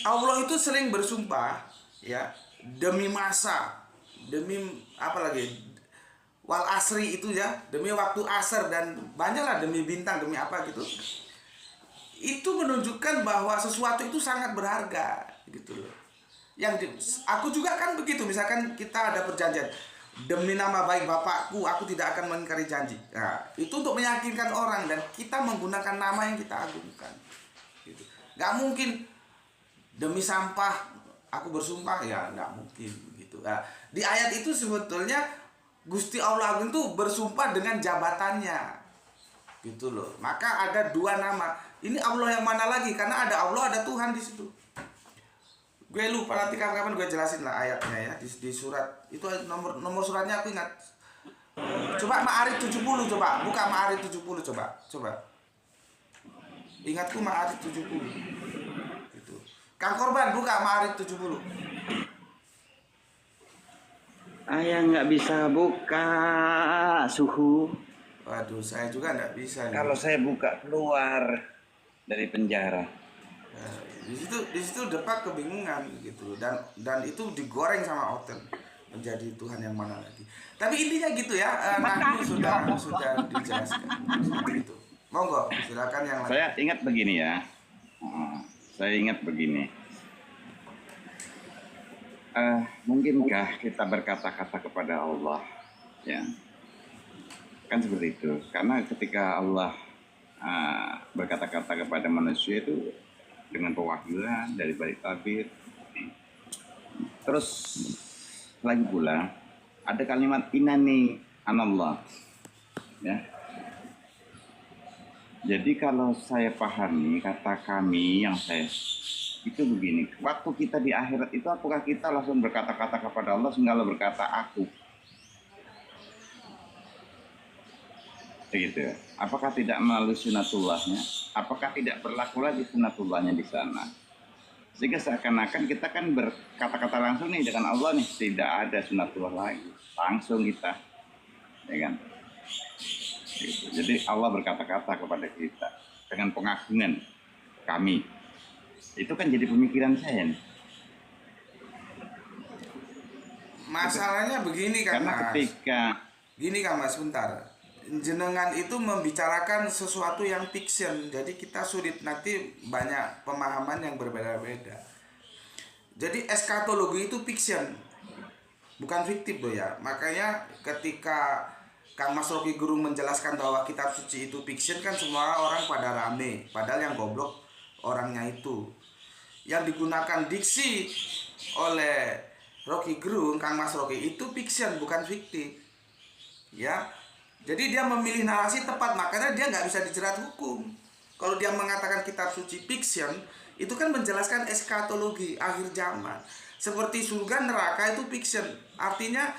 Allah itu sering bersumpah ya, demi masa, demi apa lagi, wal asri itu ya, demi waktu asar, dan banyaklah, demi bintang, demi apa gitu. Itu menunjukkan bahwa sesuatu itu sangat berharga gitu loh. Aku juga kan begitu, misalkan kita ada perjanjian, demi nama baik bapakku aku tidak akan mengingkari janji. Nah, itu untuk meyakinkan orang, dan kita menggunakan nama yang kita agungkan gitu. Gak mungkin demi sampah aku bersumpah, ya nggak mungkin gitu. Nah, di ayat itu sebetulnya Gusti Allah Agung itu bersumpah dengan jabatannya gitu loh. Maka ada dua nama. Ini Allah yang mana lagi? Karena ada Allah, ada Tuhan di situ. Gue lupa, nanti kapan-kapan gue jelasin lah ayatnya ya, di surat itu. Nomor suratnya aku ingat. Coba Ma'arij 70, coba buka Ma'arij 70, coba ingatku Ma'arij 70 gitu. Kang Korban buka Ma'arij 70. Ayah nggak bisa buka, suhu. Waduh, saya juga nggak bisa nih. Kalau saya buka keluar dari penjara. Nah, di situ Depak kebingungan gitu, dan itu digoreng sama Oten menjadi Tuhan yang mana lagi. Tapi intinya gitu ya, nah sudah dijelaskan seperti itu. Monggo, silakan yang lain. Saya ingat begini ya. Saya ingat begini. Mungkinkah kita berkata-kata kepada Allah, ya? Kan seperti itu. Karena ketika Allah berkata-kata kepada manusia itu dengan pewahyuan dari balik tabir. Terus lagi pula ada kalimat inani anallah, ya. Jadi kalau saya pahami kata kami yang saya itu begini, waktu kita di akhirat itu apakah kita langsung berkata-kata kepada Allah sehingga Allah berkata aku? Begitu ya. Apakah tidak melalui sunatullahnya? Apakah tidak berlaku lagi sunatullahnya di sana? Sehingga seakan-akan kita kan berkata-kata langsung nih dengan Allah nih, tidak ada sunatullah lagi, langsung kita, ya kan? Gitu. Jadi Allah berkata-kata kepada kita dengan pengagungan kami. Itu kan jadi pemikiran saya nih. Masalahnya begini kan, karena Mas. Ketika gini kan Mas, bentar. Jenengan itu membicarakan sesuatu yang fiction, jadi kita sulit, nanti banyak pemahaman yang berbeda-beda. Jadi eskatologi itu fiction, bukan fiktif loh ya. Makanya ketika Kang Mas Rocky Gerung menjelaskan bahwa kitab suci itu fiction, kan semua orang pada rame, padahal yang goblok orangnya itu. Yang digunakan diksi oleh Rocky Gerung, Kang Mas Rocky, itu fiction, bukan fiktif ya. Jadi dia memilih narasi tepat, makanya dia nggak bisa dijerat hukum. Kalau dia mengatakan kitab suci fiction, itu kan menjelaskan eskatologi akhir zaman. Seperti surga neraka itu fiction, artinya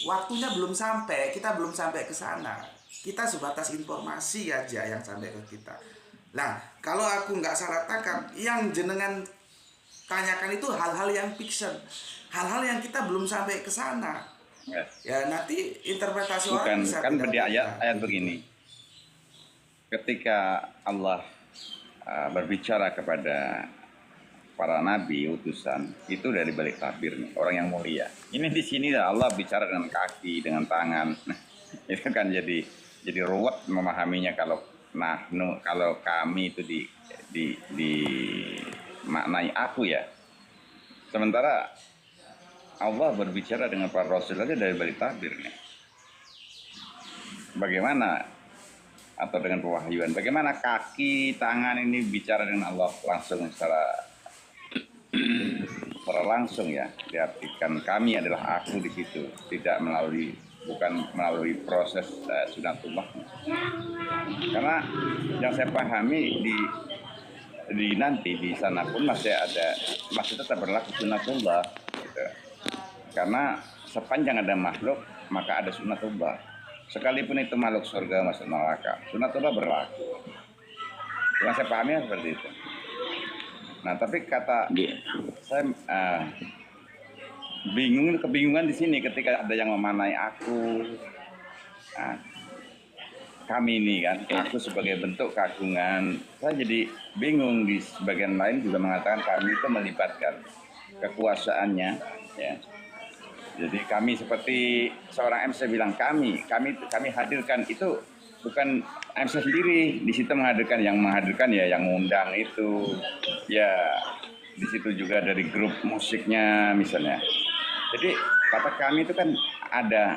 waktunya belum sampai, kita belum sampai ke sana. Kita sebatas informasi aja yang sampai ke kita. Nah, kalau aku nggak salah tangkap, yang jenengan tanyakan itu hal-hal yang fiction, hal-hal yang kita belum sampai ke sana. Ya nanti interpretasi orang bisa kan beda-beda. ayat begini. Ketika Allah berbicara kepada para nabi utusan itu dari balik tabir nih, orang yang mulia. Ini di sini Allah bicara dengan kaki, dengan tangan. Itu kan jadi ruwet memahaminya kalau kami itu di maknai aku ya. Sementara Allah berbicara dengan para rasul aja dari balik tabir nih. Bagaimana atau dengan pewahyuan? Bagaimana kaki, tangan ini bicara dengan Allah langsung secara langsung ya. Diartikan kami adalah aku di situ, bukan melalui proses sunatullah. Karena yang saya pahami nanti di sana pun masih tetap berlaku sunatullah. Gitu. Karena sepanjang ada makhluk maka ada sunatullah. Sekalipun itu makhluk surga masuk neraka, sunatullah berlaku. Yang saya pahami seperti itu. Nah, tapi saya kebingungan di sini ketika ada yang memanai aku. Nah, kami ini kan, aku sebagai bentuk keagungan, saya jadi bingung. Di sebagian lain juga mengatakan kami itu melibatkan kekuasaannya, ya. Jadi kami seperti seorang MC bilang kami hadirkan itu bukan MC sendiri, di situ menghadirkan ya yang mengundang itu, ya di situ juga dari grup musiknya misalnya. Jadi kata kami itu kan ada.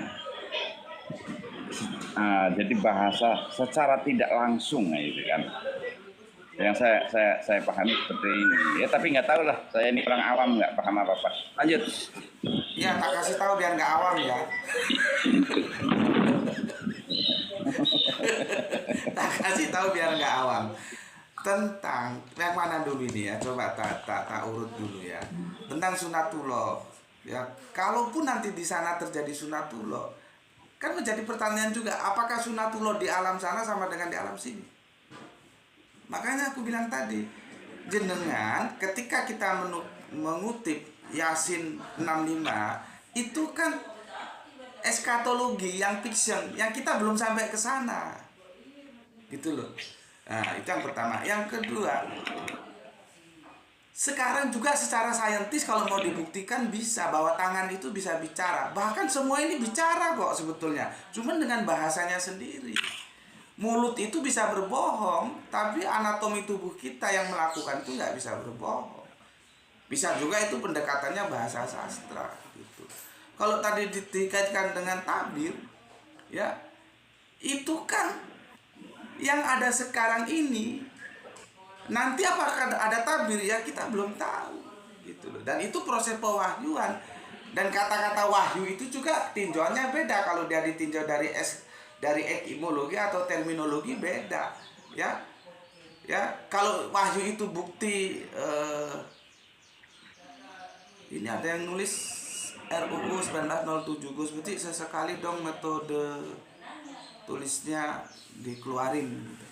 Jadi bahasa secara tidak langsung gitu kan, yang saya pahami seperti ini ya, tapi nggak tahu lah, saya ini orang awam, nggak paham apa-apa. Lanjut. Ya, tak kasih tahu biar nggak awam ya. Tak kasih tahu biar nggak awam. Tentang yang mana dulu ini ya, coba tak urut dulu ya. Tentang sunatullah ya, kalaupun nanti di sana terjadi sunatullah, kan menjadi pertanyaan juga, apakah sunatullah di alam sana sama dengan di alam sini? Makanya aku bilang tadi, jenengan ketika kita mengutip Yasin 65, itu kan eskatologi yang fiction, yang kita belum sampai ke sana. Gitu loh. Nah, itu yang pertama. Yang kedua, sekarang juga secara saintis kalau mau dibuktikan bisa bahwa tangan itu bisa bicara. Bahkan semua ini bicara kok sebetulnya, cuman dengan bahasanya sendiri. Mulut itu bisa berbohong, tapi anatomi tubuh kita yang melakukan itu nggak bisa berbohong. Bisa juga itu pendekatannya bahasa sastra gitu. Kalau tadi dikaitkan dengan tabir, ya itu kan yang ada sekarang ini. Nanti apakah ada tabir ya kita belum tahu gitu loh. Dan itu proses pewahyuan, dan kata-kata wahyu itu juga tinjauannya beda. Kalau dia ditinjau dari etimologi atau terminologi beda ya. Ya, kalau wahyu itu bukti ini ada yang nulis RUU 1907 Gus, berarti sesekali dong metode tulisnya dikeluarin gitu.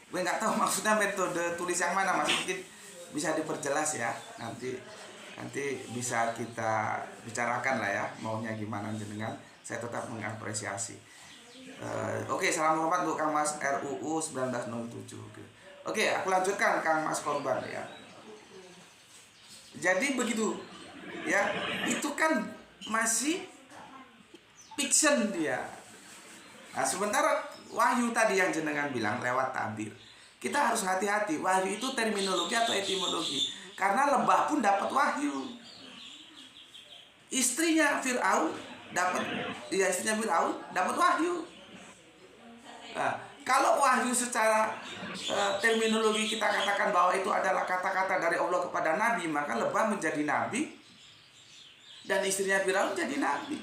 Gue nggak tahu maksudnya metode tulis yang mana, Mas, mungkin bisa diperjelas ya, nanti bisa kita bicarakan lah ya, maunya gimana jenengan. Saya tetap mengapresiasi. Oke, salam hormat untuk Kang Mas RUU 1907. Oke, aku lanjutkan Kang Mas Korban ya. Jadi begitu ya, itu kan masih fiction dia. Nah, sementara wahyu tadi yang jenengan bilang lewat tabir, kita harus hati-hati. Wahyu itu terminologi atau etimologi, karena lebah pun dapat wahyu. Istrinya Fir'aun dapat wahyu. Nah, kalau wahyu secara terminologi kita katakan bahwa itu adalah kata-kata dari Allah kepada Nabi, maka lebah menjadi nabi dan istrinya Firaun jadi nabi,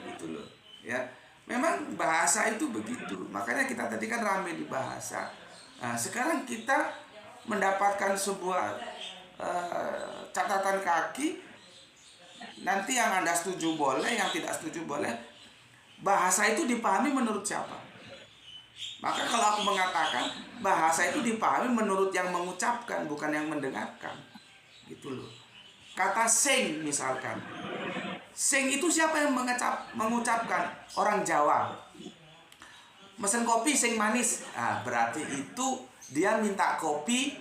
gitu loh ya. Memang bahasa itu begitu, makanya kita tadi kan rame di bahasa. Nah, sekarang kita mendapatkan sebuah catatan kaki. Nanti yang Anda setuju boleh, yang tidak setuju boleh. Bahasa itu dipahami menurut siapa? Maka kalau aku mengatakan bahasa itu dipahami menurut yang mengucapkan, bukan yang mendengarkan, gitu loh. Kata sing misalkan, sing itu siapa yang mengucapkan? Orang Jawa. Mesen kopi sing manis, nah, berarti itu dia minta kopi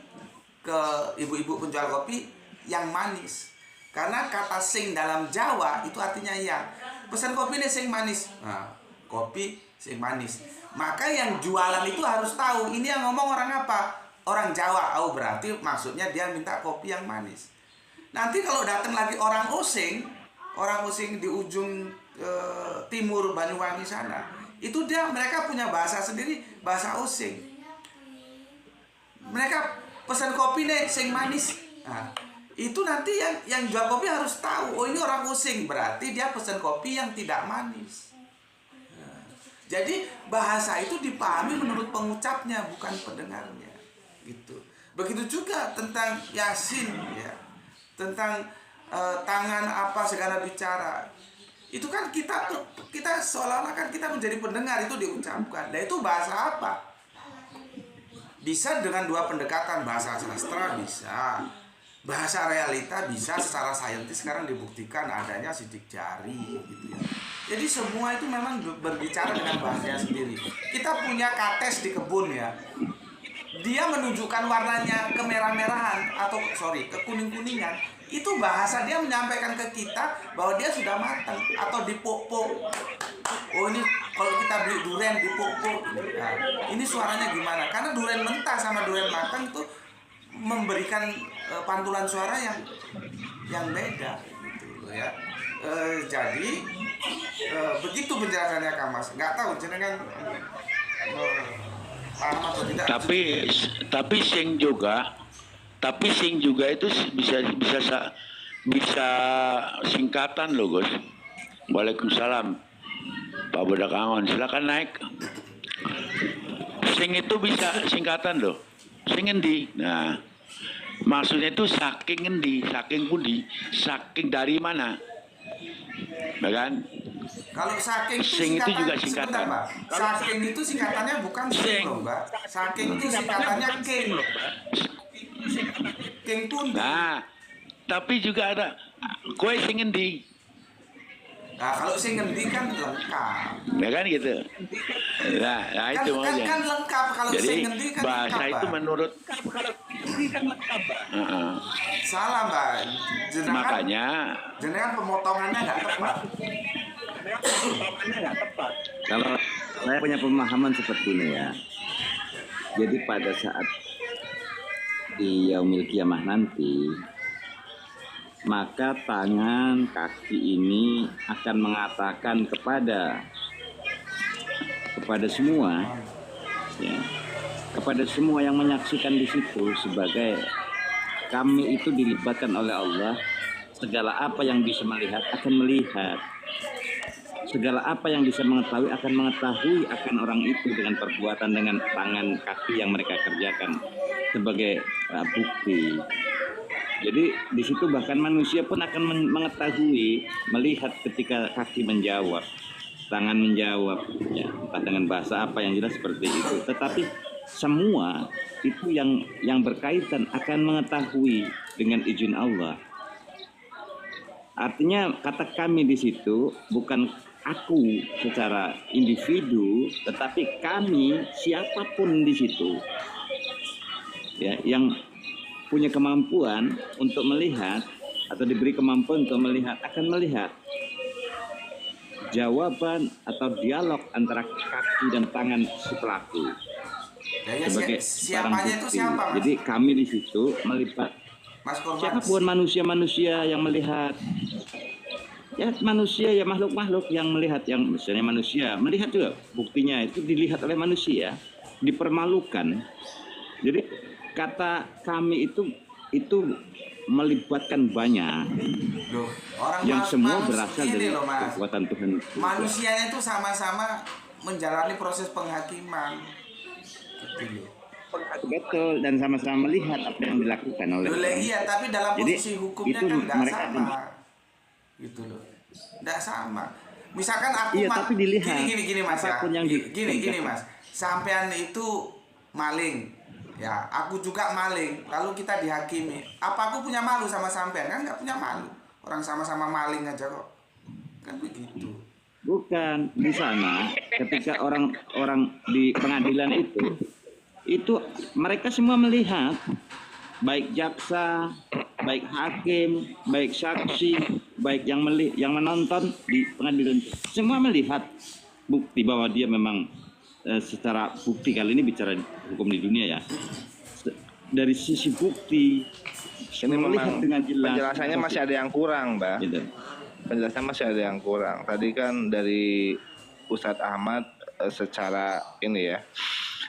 ke ibu-ibu penjual kopi yang manis. Karena kata sing dalam Jawa itu artinya yang. Pesan kopi nih sing manis, nah, kopi sing manis. Maka yang jualan itu harus tahu ini yang ngomong orang apa? Orang Jawa. Oh, berarti maksudnya dia minta kopi yang manis. Nanti kalau datang lagi orang Osing di ujung timur Banyuwangi sana, itu mereka punya bahasa sendiri, bahasa Osing. Mereka pesan kopi nih sing manis. Nah, itu nanti yang jual kopi harus tahu, oh ini orang Osing, berarti dia pesan kopi yang tidak manis. Jadi bahasa itu dipahami menurut pengucapnya, bukan pendengarnya, gitu. Begitu juga tentang Yasin ya, tentang tangan apa segala bicara. Itu kan kita seolah-olah kan kita menjadi pendengar, itu diucapkan. Nah, itu bahasa apa? Bisa dengan dua pendekatan, bahasa sastra bisa, bahasa realita bisa. Secara saintis sekarang dibuktikan adanya sidik jari gitu ya. Jadi semua itu memang berbicara dengan bahasanya sendiri. Kita punya kates di kebun ya. Dia menunjukkan warnanya kemerah-merahan atau kekuning-kuningan. Itu bahasa dia menyampaikan ke kita bahwa dia sudah matang atau dipuk-puk. Oh ini kalau kita beli durian dipuk-puk. Nah, ini suaranya gimana? Karena durian mentah sama durian matang itu memberikan pantulan suara yang beda gitu ya. Jadi begitu penjelasannya Kang Mas. Nggak tahu jenengan paham atau tidak. Tapi sing juga itu bisa singkatan loh Gus. Waalaikumsalam Pak Budak Angon, silakan naik. Sing itu bisa singkatan loh. Sing endi? Nah, maksudnya itu saking endi, saking pundi, saking dari mana? Nah kan? Kalau saking sing itu juga singkatan. Mbak. Saking itu singkatannya bukan sing loh, Mbak. Saking itu singkatannya king. King pundi. Nah, tapi juga ada kue sing endi. Nah, kalau sing endi kan lengkap. Ya kan gitu. Nah Kan, itu makanya. kan lengkap kalau Jadi sing endi kan bahasa lengkap, itu Mbak. menurut Salah, Mbak. makanya Jenengan pemotongannya nggak tepat. Kalau saya punya pemahaman seperti ini ya. Jadi pada saat di yaumil kiamah nanti, maka tangan kaki ini akan mengatakan kepada semua ya, kepada semua yang menyaksikan di situ sebagai kami itu dilibatkan oleh Allah, segala apa yang bisa melihat akan melihat, segala apa yang bisa mengetahui akan mengetahui akan orang itu dengan perbuatan, dengan tangan kaki yang mereka kerjakan sebagai bukti. Jadi di situ bahkan manusia pun akan mengetahui, melihat ketika kaki menjawab, tangan menjawab, ya, entah dengan bahasa apa yang jelas seperti itu. Tetapi semua itu yang berkaitan akan mengetahui dengan izin Allah. Artinya kata kami di situ bukan aku secara individu, tetapi kami siapapun di situ, ya, yang punya kemampuan untuk melihat atau diberi kemampuan untuk melihat akan melihat jawaban atau dialog antara kaki dan tangan si pelaku sebagai barang bukti. Jadi kami di situ melibat siapapun manusia-manusia yang melihat, ya manusia ya makhluk-makhluk yang melihat, yang misalnya manusia melihat juga buktinya itu dilihat oleh manusia, dipermalukan. Jadi kata kami itu melibatkan banyak. Loh, orang yang semua berasal dari loh, kekuatan Tuhan. Manusianya itu sama-sama menjalani proses penghakiman. Betul, dan sama-sama melihat apa yang dilakukan oleh. Iya, tapi dalam posisi hukumnya kan nggak sama. Gitu loh. Nggak sama. Misalkan aku tapi dilihat. Gini Mas ya. Gini Mas. Sampean itu maling. Ya, aku juga maling. Lalu kita dihakimi. Apa aku punya malu sama sampean? Kan nggak punya malu. Orang sama-sama maling aja kok. Kan begitu. Bukan, di sana ketika orang-orang di pengadilan itu mereka semua melihat, baik jaksa, baik hakim, baik saksi, baik yang menonton di pengadilan, semua melihat bukti bahwa dia memang secara bukti, kali ini bicara hukum di dunia ya, dari sisi bukti ini melihat dengan jelas. Penjelasannya masih ada yang kurang, Mbak. Gitu. Penjelasannya masih ada yang kurang. Tadi kan dari Ustadz Ahmad secara ini ya,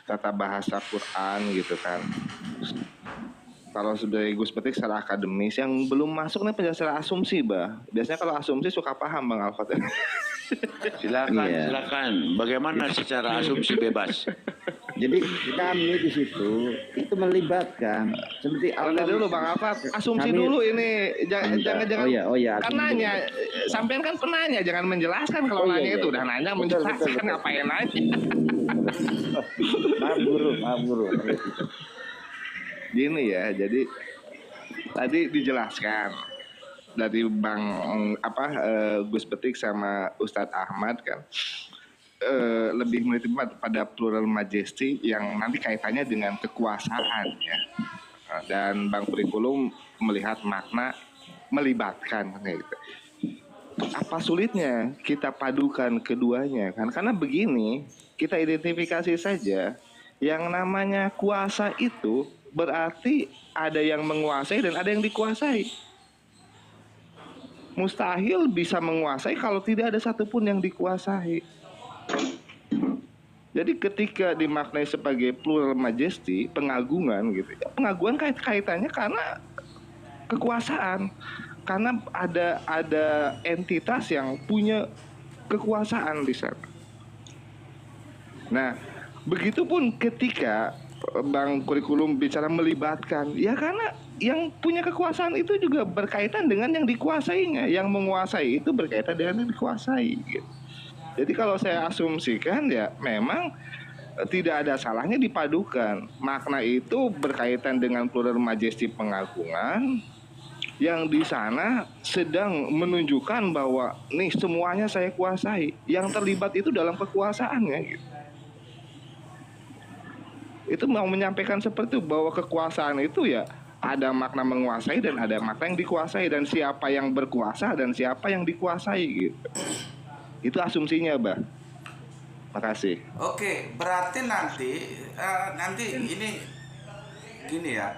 tata bahasa Quran gitu kan. Kalau sudah Gus Petik secara akademis, yang belum masuk nih penjelasan asumsi, Mbak. Biasanya kalau asumsi suka paham Bang Alfat. Silakan. Bagaimana secara asumsi bebas? Jadi kami di situ itu melibatkan seperti Allah dulu Bang Alfat, asumsi kami, dulu ini jangan oh ya, kan nanya, sampean kan penanya, jangan menjelaskan kalau nanya itu udah nanya menjelaskan ngapain nanya. Maaf guru. Gini ya, jadi tadi dijelaskan dari Bang Gus Petik sama Ustadz Ahmad kan lebih menitik pada plural majesty yang nanti kaitannya dengan kekuasaan ya. Dan Bang Kurikulum melihat makna melibatkan gitu. Apa sulitnya kita padukan keduanya kan? Karena begini, kita identifikasi saja yang namanya kuasa itu berarti ada yang menguasai dan ada yang dikuasai. Mustahil bisa menguasai kalau tidak ada satupun yang dikuasai. Jadi ketika dimaknai sebagai plural majesty, pengagungan gitu ya, pengagungan kaitannya karena kekuasaan, karena ada entitas yang punya kekuasaan di sana. Nah, begitupun ketika Bang Kurikulum bicara melibatkan, ya karena yang punya kekuasaan itu juga berkaitan dengan yang dikuasainya, yang menguasai itu berkaitan dengan yang dikuasai. Gitu. Jadi kalau saya asumsikan ya memang tidak ada salahnya dipadukan. Makna itu berkaitan dengan plural majesty pengagungan yang di sana sedang menunjukkan bahwa nih semuanya saya kuasai. Yang terlibat itu dalam kekuasaannya gitu. Itu mau menyampaikan seperti itu bahwa kekuasaan itu ya ada makna menguasai dan ada makna yang dikuasai dan siapa yang berkuasa dan siapa yang dikuasai gitu. Itu asumsinya, Bah. Makasih. Oke, berarti nanti ini gini ya.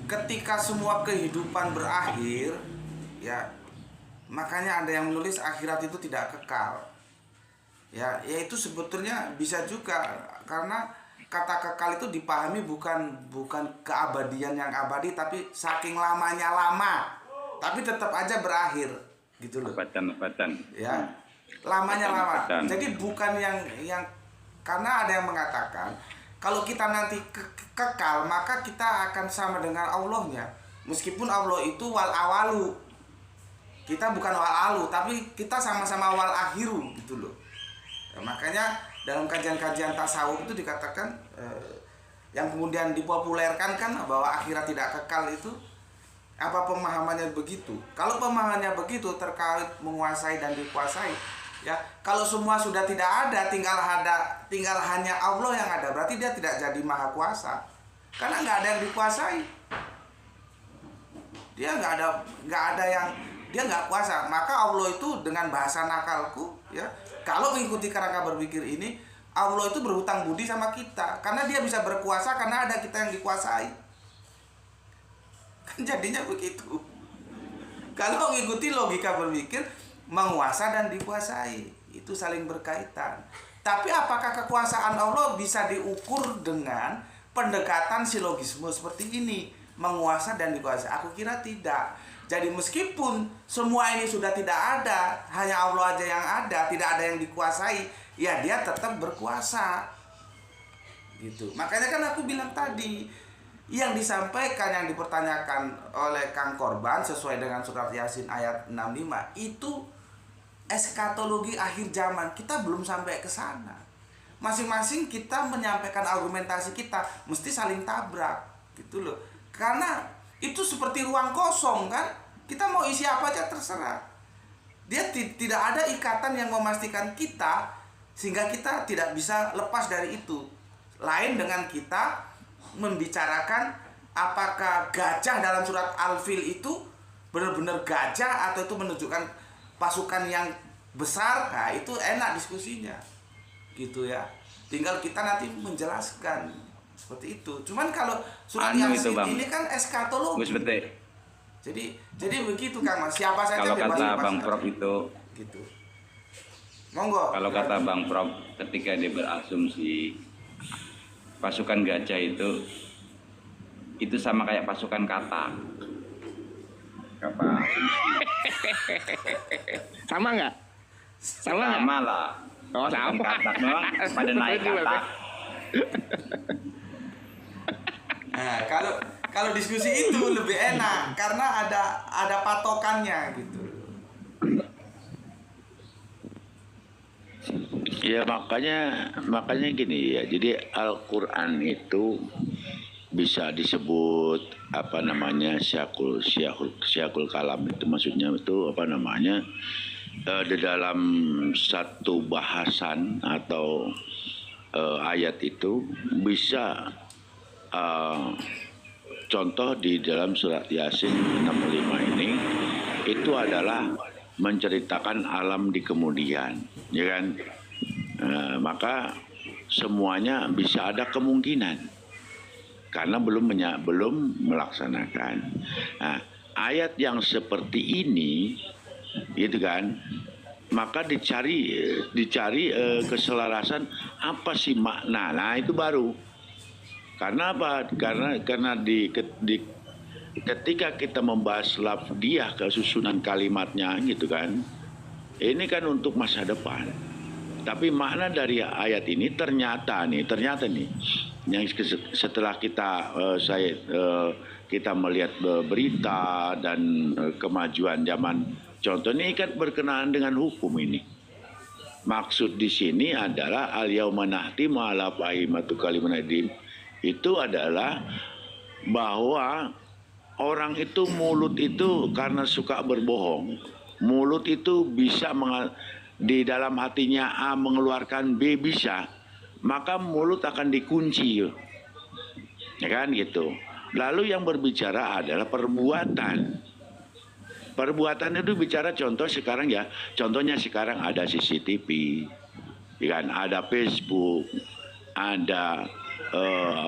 Ketika semua kehidupan berakhir, ya makanya ada yang menulis akhirat itu tidak kekal. Ya itu sebetulnya bisa juga karena kata kekal itu dipahami bukan keabadian yang abadi, tapi saking lamanya lama, tapi tetap aja berakhir. Gitu loh. Abatan. Ya, lamanya lama. Abatan. Jadi bukan yang karena ada yang mengatakan kalau kita nanti kekal maka kita akan sama dengan Allahnya. Meskipun Allah itu wal awalu. Kita bukan wal alu, tapi kita sama-sama wal akhiru gitu loh. Ya, makanya dalam kajian-kajian tasawuf itu dikatakan yang kemudian dipopulerkan kan bahwa akhirat tidak kekal itu. Apa pemahamannya begitu? Kalau pemahamannya begitu terkait menguasai dan dikuasai, ya kalau semua sudah tidak ada, tinggal hanya Allah yang ada, berarti dia tidak jadi maha kuasa, karena nggak ada yang dikuasai. Dia dia nggak kuasa. Maka Allah itu dengan bahasa nakalku, ya kalau mengikuti kerangka berpikir ini, Allah itu berhutang budi sama kita, karena dia bisa berkuasa karena ada kita yang dikuasai. Jadinya begitu. Kalau mengikuti logika berpikir, menguasa dan dikuasai itu saling berkaitan. Tapi apakah kekuasaan Allah bisa diukur dengan pendekatan silogisme seperti ini, menguasa dan dikuasai? Aku kira tidak. Jadi meskipun semua ini sudah tidak ada, hanya Allah aja yang ada, tidak ada yang dikuasai, ya dia tetap berkuasa. Gitu. Makanya kan aku bilang tadi, yang disampaikan, yang dipertanyakan oleh Kang Korban sesuai dengan surat Yasin ayat 65 itu eskatologi akhir zaman. Kita belum sampai ke sana. Masing-masing kita menyampaikan argumentasi kita mesti saling tabrak gitu loh. Karena itu seperti ruang kosong kan. Kita mau isi apa aja terserah. Dia tidak ada ikatan yang memastikan kita sehingga kita tidak bisa lepas dari itu. Lain dengan kita membicarakan apakah gajah dalam surat Al-Fil itu benar-benar gajah atau itu menunjukkan pasukan yang besar. Nah itu enak diskusinya gitu ya, tinggal kita nanti menjelaskan seperti itu. Cuman kalau surat Yasin ini kan eskatologi. Jadi begitu Kang Mas, siapa saja kalau kata Bang Prof itu gitu. Monggo. Kalau kata Bang Prof ketika dia berasumsi pasukan gajah itu sama kayak pasukan katak. Apa? Sama nggak? Sama lah. Oh, sama. Katak memang pada naik katak. Nah, kalau diskusi itu lebih enak karena ada patokannya gitu. Ya makanya gini ya. Jadi Al-Quran itu bisa disebut apa namanya syakul kalam, itu maksudnya itu apa namanya, di dalam satu bahasan atau ayat itu bisa contoh di dalam surat Yasin 65 ini itu adalah menceritakan alam di kemudian, ya kan? Maka semuanya bisa ada kemungkinan karena belum melaksanakan. Nah, ayat yang seperti ini, gitu kan? Maka dicari keselarasan apa sih makna. Nah, itu baru. Karena apa? Karena ketika kita membahas lafdiyah, kesusunan kalimatnya gitu kan, ini kan untuk masa depan. Tapi makna dari ayat ini ternyata nih yang setelah kita melihat berita dan kemajuan zaman, contoh ini kan berkenaan dengan hukum ini. Maksud di sini adalah al-yauma nahtimu ala afwahihim kalimatin, itu adalah bahwa orang itu mulut itu karena suka berbohong, mulut itu bisa di dalam hatinya A mengeluarkan B bisa, maka mulut akan dikunci, ya kan gitu. Lalu yang berbicara adalah perbuatan. Perbuatan itu bicara contoh sekarang ya, contohnya sekarang ada CCTV, ya kan, ada Facebook, ada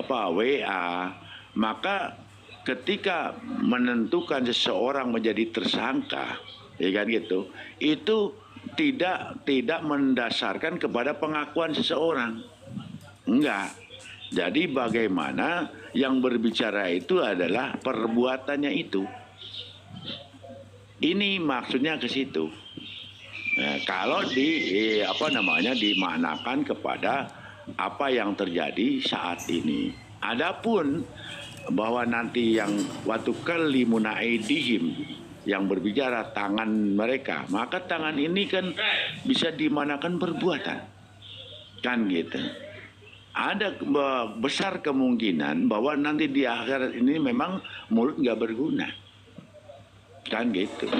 WA, maka ketika menentukan seseorang menjadi tersangka, ya kan gitu, itu tidak mendasarkan kepada pengakuan seseorang, enggak. Jadi bagaimana yang berbicara itu adalah perbuatannya itu. Ini maksudnya ke situ. Nah, kalau dimaknakan kepada apa yang terjadi saat ini. Adapun bahwa nanti yang waktu kalimuna aidihim, yang berbicara tangan mereka, maka tangan ini kan bisa dimanakan perbuatan, kan gitu. Ada besar kemungkinan bahwa nanti di akhirat ini memang mulut nggak berguna, kan gitu.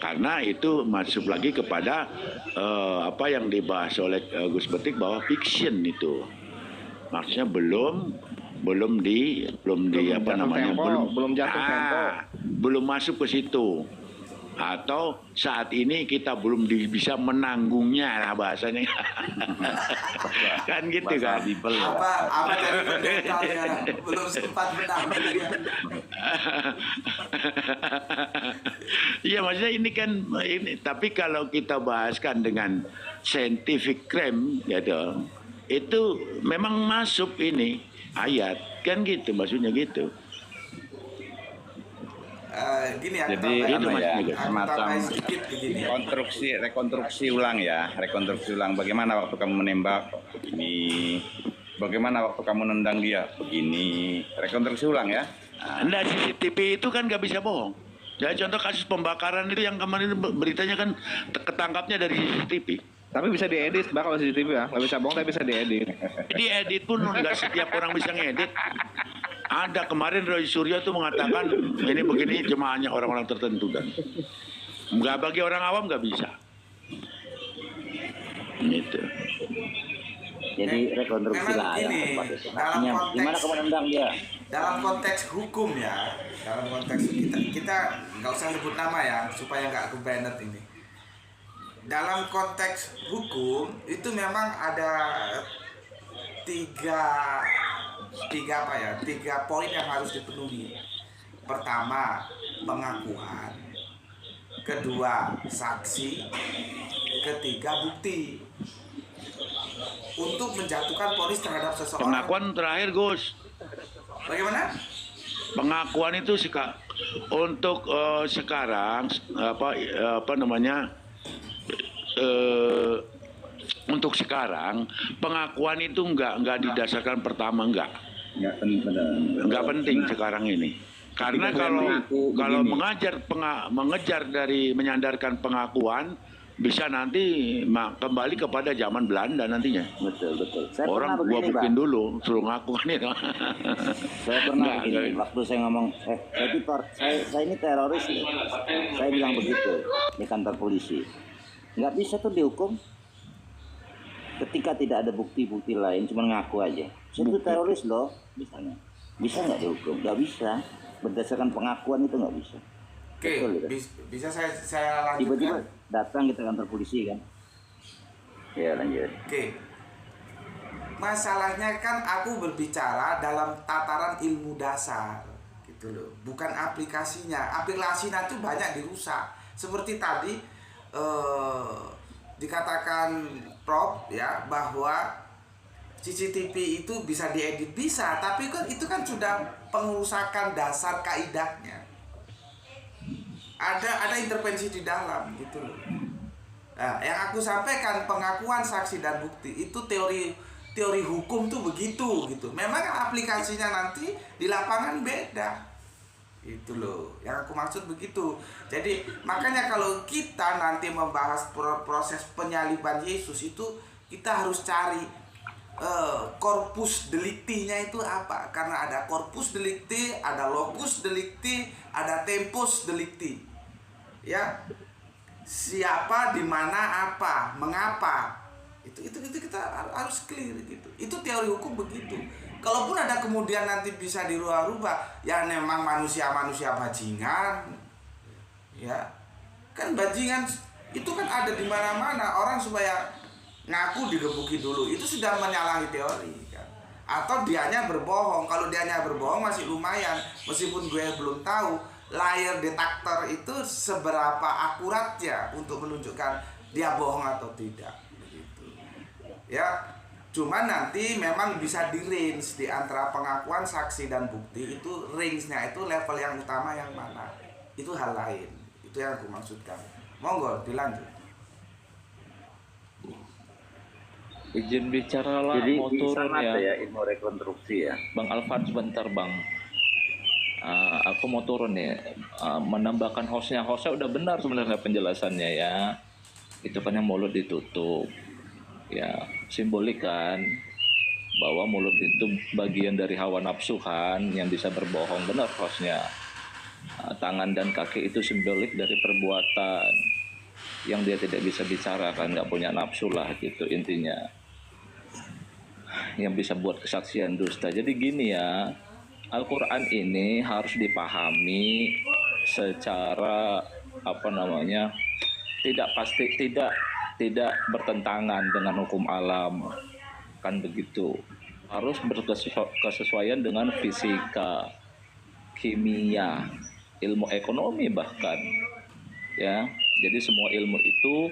Karena itu masuk lagi kepada apa yang dibahas oleh Gus Betik bahwa fiction itu, maksudnya belum masuk ke situ, atau saat ini kita belum bisa menanggungnya lah bahasanya. Kan gitu kan. Apa dari belum sempat menanggungnya. Iya, maksudnya ini kan ini, tapi kalau kita bahaskan dengan scientific crime gitu, itu memang masuk ini ayat, kan gitu maksudnya gitu. Gini ya, jadi semacam begini. rekonstruksi ulang bagaimana waktu kamu menembak begini, bagaimana waktu kamu nendang dia begini, rekonstruksi ulang ya. Nah, CCTV itu kan nggak bisa bohong. Jadi contoh kasus pembakaran itu yang kemarin beritanya kan ketangkapnya dari CCTV. Tapi bisa diedit, kalau CCTV ya, nggak bisa bohong tapi bisa diedit. Diedit pun nggak setiap orang bisa ngedit. Ada kemarin Roy Suryo tuh mengatakan ini begini cuma hanya orang-orang tertentu, dan nggak, bagi orang awam nggak bisa. Gitu. Jadi rekonstruksi lah ya. Gimana kamu nendang dia? Dalam konteks hukum ya, dalam konteks kita nggak usah sebut nama ya supaya nggak kebanet ini. Dalam konteks hukum itu memang ada tiga poin yang harus dipenuhi. Pertama, pengakuan. Kedua, saksi. Ketiga, bukti. Untuk menjatuhkan vonis terhadap seseorang. Pengakuan terakhir, Gus. Bagaimana? Pengakuan itu untuk sekarang untuk sekarang pengakuan itu enggak didasarkan pertama, enggak penting sekarang ini, karena kalau mengejar dari menyandarkan pengakuan bisa nanti kembali kepada zaman Belanda nantinya. Betul. Saya Orang pernah gua begini, buktiin Bang. dulu, suruh ngaku kan itu. Saya pernah Nggak, begini, nggak. waktu saya ngomong, saya ini teroris nih. Saya bilang begitu di kantor polisi. Nggak bisa tuh dihukum ketika tidak ada bukti-bukti lain, cuma ngaku aja. Saya itu teroris loh, misalnya. Bisa nggak dihukum? Nggak bisa. Berdasarkan pengakuan itu nggak bisa. Oke, Betul, ya. bisa saya Tiba-tiba lanjutkan? datang kita kantor polisi kan. Ya lanjut. Oke. Masalahnya kan aku berbicara dalam tataran ilmu dasar gitu loh, bukan aplikasinya. Aplikasinya itu banyak dirusak. Seperti tadi dikatakan Prof ya, bahwa CCTV itu bisa diedit, bisa, tapi kan itu kan sudah pengerusakan dasar kaidahnya. Ada intervensi di dalam gitu loh. Nah, yang aku sampaikan pengakuan saksi dan bukti itu teori hukum tuh begitu gitu. Memang aplikasinya nanti di lapangan beda. Itu loh yang aku maksud begitu. Jadi makanya kalau kita nanti membahas proses penyaliban Yesus itu, kita harus cari korpus deliktinya itu apa. Karena ada korpus delikti, ada locus delikti, ada tempus delikti. Ya, siapa, di mana, apa, mengapa, itu kita harus clear gitu. Itu teori hukum begitu. Kalaupun ada kemudian nanti bisa dirubah-rubah, ya memang manusia bajingan, ya kan bajingan itu kan ada di mana-mana. Orang supaya ngaku digebuki dulu, itu sudah menyalahi teori kan. Atau dianya berbohong. Kalau dianya berbohong masih lumayan, meskipun gue belum tahu layar detektor itu seberapa akuratnya untuk menunjukkan dia bohong atau tidak begitu. Ya, cuman nanti memang bisa di range di antara pengakuan saksi dan bukti, itu range-nya itu level yang utama yang mana. Itu hal lain. Itu yang aku maksudkan. Monggo dilanjut. Izin bicara lah, Jadi mau turun sangat ya. ilmu rekonstruksi ya. Bang Alfat sebentar Bang. Aku mau turun ya. Menambahkan hostnya udah benar sebenarnya penjelasannya ya. Itu kan yang mulut ditutup. Ya, simbolik kan bahwa mulut itu bagian dari hawa nafsu kan yang bisa berbohong, benar hostnya. Tangan dan kaki itu simbolik dari perbuatan yang dia tidak bisa bicarakan, nggak punya nafsu lah gitu intinya, yang bisa buat kesaksian dusta. Jadi gini ya, Al-Quran ini harus dipahami secara tidak pasti, tidak bertentangan dengan hukum alam kan begitu. Harus berkesesuaian dengan fisika, kimia, ilmu ekonomi bahkan ya. Jadi semua ilmu itu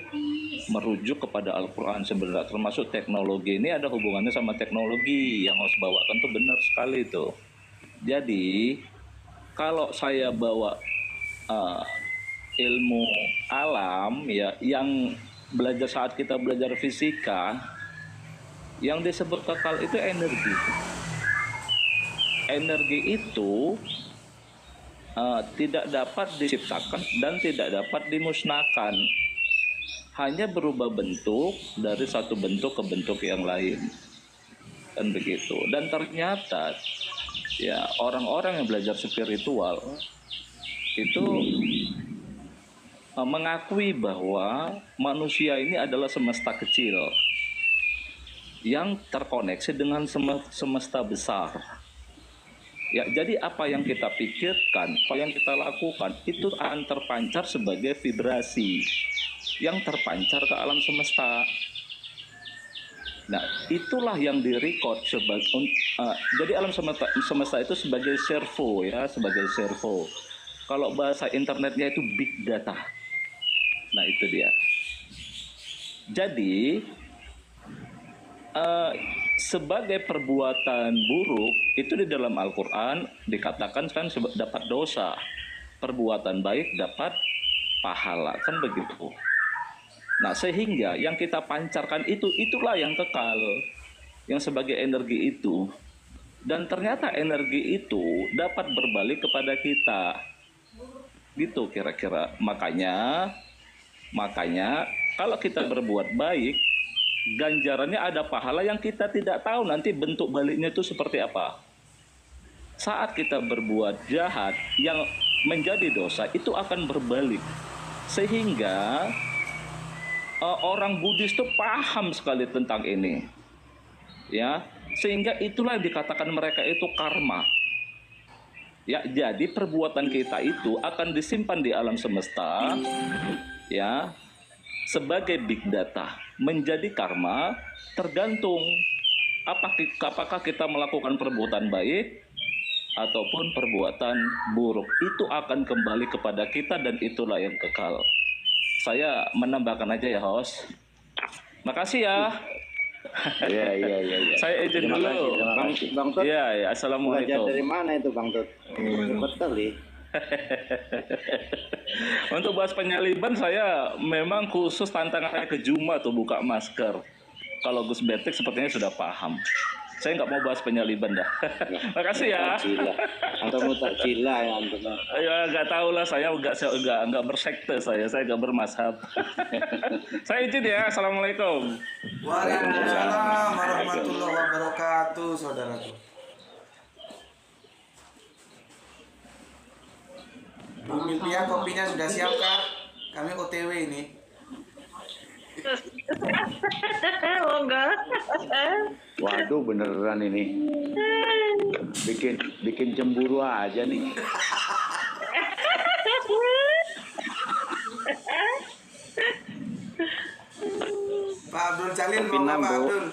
merujuk kepada Al-Quran sebenarnya, termasuk teknologi. Ini ada hubungannya sama teknologi yang harus bawakan tuh, benar sekali tuh. Jadi kalau saya bawa ilmu alam ya, yang belajar saat kita belajar fisika, yang disebut kekal itu energi. Energi itu tidak dapat diciptakan dan tidak dapat dimusnahkan, hanya berubah bentuk dari satu bentuk ke bentuk yang lain, dan begitu. Dan ternyata ya orang-orang yang belajar spiritual itu mengakui bahwa manusia ini adalah semesta kecil yang terkoneksi dengan semesta besar. Ya, jadi apa yang kita pikirkan, apa yang kita lakukan itu akan terpancar sebagai vibrasi yang terpancar ke alam semesta. Nah, itulah yang direcord jadi alam semesta itu sebagai servo ya, sebagai servo. Kalau bahasa internetnya itu big data. Nah, itu dia. Jadi sebagai perbuatan buruk itu di dalam Al-Quran dikatakan kan dapat dosa, perbuatan baik dapat pahala, kan begitu. Nah, sehingga yang kita pancarkan itulah yang kekal, yang sebagai energi itu. Dan ternyata energi itu dapat berbalik kepada kita, gitu kira-kira. Makanya kalau kita berbuat baik, ganjarannya ada pahala yang kita tidak tahu nanti bentuk baliknya itu seperti apa. Saat kita berbuat jahat yang menjadi dosa itu akan berbalik. Sehingga orang Buddhis itu paham sekali tentang ini. Ya, sehingga itulah yang dikatakan mereka itu karma. Ya, jadi perbuatan kita itu akan disimpan di alam semesta ya sebagai big data, menjadi karma tergantung apakah kita melakukan perbuatan baik ataupun perbuatan buruk. Itu akan kembali kepada kita dan itulah yang kekal. Saya menambahkan aja ya, host. Makasih ya. Iya. Saya izin Terima dulu. kasih, terima kasih. Bang Tut, Iya, belajar assalamualaikum. dari mana itu Bang Tut? Betul nih. Untuk bahas penyaliban saya memang khusus tantangannya ke Juma tuh buka masker. Kalau Gus Betik sepertinya sudah paham. Saya nggak mau bahas penyaliban dah. Makasih ya. Cila. Atau mutakcila ya antum. Ya nggak tahu lah, saya nggak bersekte, saya nggak bermazhab. Saya izin ya, assalamualaikum. Waalaikumsalam warahmatullahi wabarakatuh, saudaraku. Bu Milvia, kopinya sudah siap kah? Kami OTW ini. Enggak. Waduh, beneran ini. Bikin cemburu aja nih. Pak Abdul Jalil, Kopi mau enam, Pak Bu. Abdul?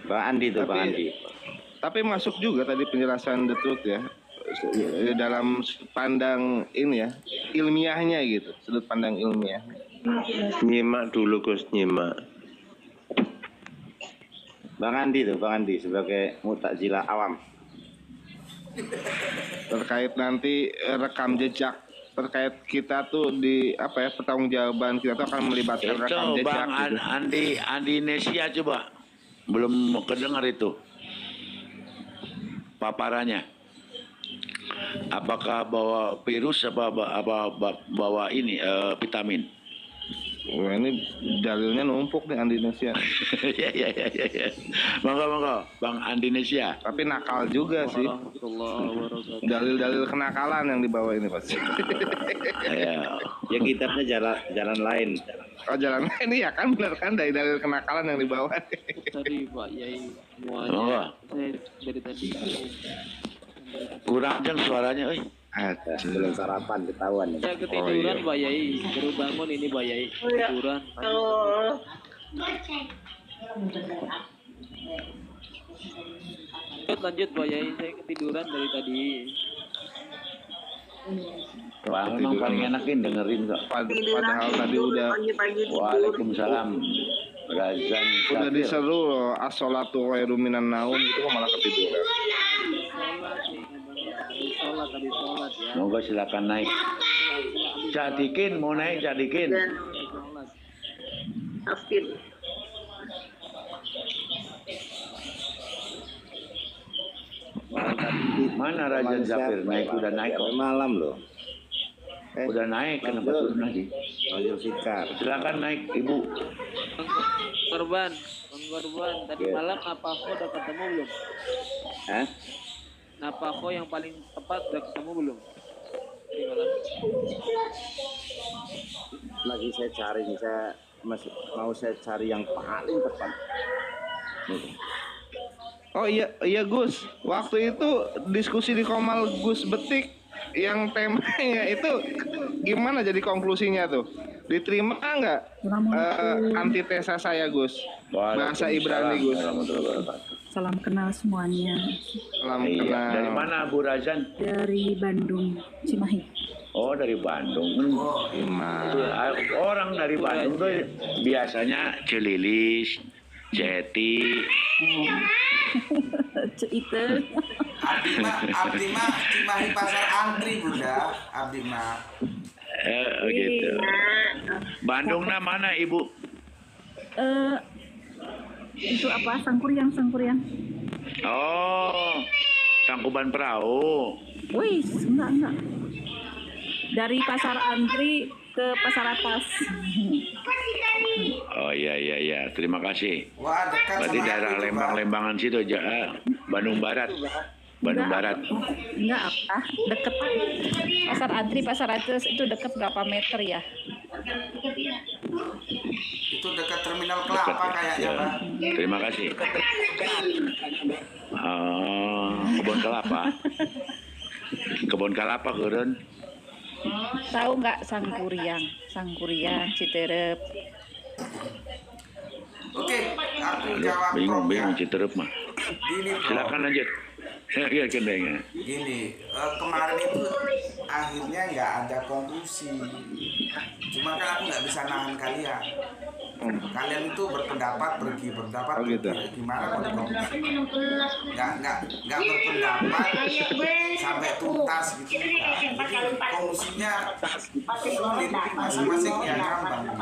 Bang Andi tuh, Bang Andi. Tapi masuk juga tadi penjelasan The Truth ya, dalam sudut pandang ini ya, ilmiahnya gitu, sudut pandang ilmiah. Nyimak dulu Gus, nyimak. Bang Andi tuh, Bang Andi sebagai mutakzila awam. Terkait nanti rekam jejak, terkait kita tuh di apa ya, pertanggungjawaban kita tuh akan melibatkan rekam Itu jejak Bang gitu. Andi Nesia coba. Belum kedengar itu paparannya. Apakah bawa virus apa bawa ini vitamin? Wah, ini dalilnya numpuk nih Indonesia. Ya. Monggo Bang Indonesia. Tapi nakal juga sih. Dalil-dalil kenakalan yang dibawa ini pasti. Ya. Ya kitabnya jalan lain. Oh, jalan ini ya kan benar kan dari dalil kenakalan yang dibawa. Tadi Pak Yai Monggo. semuanya saya dari tadi Kurang jeng suaranya, euy. Belum sarapan ketahuan. saya ketiduran Pak Yai, baru bangun ini Pak Yai ketiduran. Oh. Lanjut Pak Yai, saya ketiduran dari tadi. Wah, memang paling enakin dengerin kok. Padahal tadi udah Waalaikumsalam. Razan udah Syafir. diseru loh, as-sholatu khairum minan naum, itu kok malah ketiduran. Habis sholat ya. Monggo silakan naik. Cak Dikin mau naik, Cak Dikin. Afid. Mana Raja Zafir naik? Udah naik kok. Malam loh. Udah naik, kenapa turun lagi? Ojol Sikar. Silakan naik, Ibu. Bang Korban, tadi malam Napako udah ketemu belum? Hah? Napako yang paling tepat udah ketemu belum? Tadi malam. Lagi saya cari nih, saya cari yang paling tepat. Oh iya Gus, waktu itu diskusi di Komal Gus Betik yang temanya itu gimana jadi konklusinya tuh? Diterima nggak antitesa saya Gus? Bahasa Ibrani Gus. Salam kenal semuanya. Salam Iya. kenal. Dari mana Bu Razan? Dari Bandung, Cimahi. Oh, dari Bandung. Orang dari Bandung tuh biasanya Celilis, Jeti. Cerita. Abdi mah Cimahi pasar antri Bunda. Abdi mah. Gitu. Bandungnya mana Ibu? Itu apa? Sangkuriang. Oh, Tangkuban Perahu. Wih, enggak. Dari Pasar Antri ke Pasar Atas. Oh iya. Terima kasih. Wah, dekat Berarti sama daerah aku tuh, Lembang-Lembangan situ aja. Bandung Barat. Bandung Barat. Enggak apa, deket. Pasar Antri, Pasar Atas itu deket berapa meter ya? Itu dekat terminal Dekat Kelapa ya. kayaknya, Ya. Pak. Terima kasih. Kebun kelapa. Kebun kelapa keren. Tahu nggak Sangkuriang, Citerep? Oke, aku jawab Prof ya. Bingung Citerep mah. Gini, Prof. Silakan lanjut. Ya kendengnya. Gini, kemarin itu akhirnya nggak ada konklusi. Cuma kan aku nggak bisa nahan kalian. Kalian itu berpendapat pergi, berpendapat Oh, gitu. pergi. Gimana kalau konklusi? Nggak berpendapat sampai tuntas gitu. Nggak. Jadi konklusinya sulit, masing-masing yang ngambang.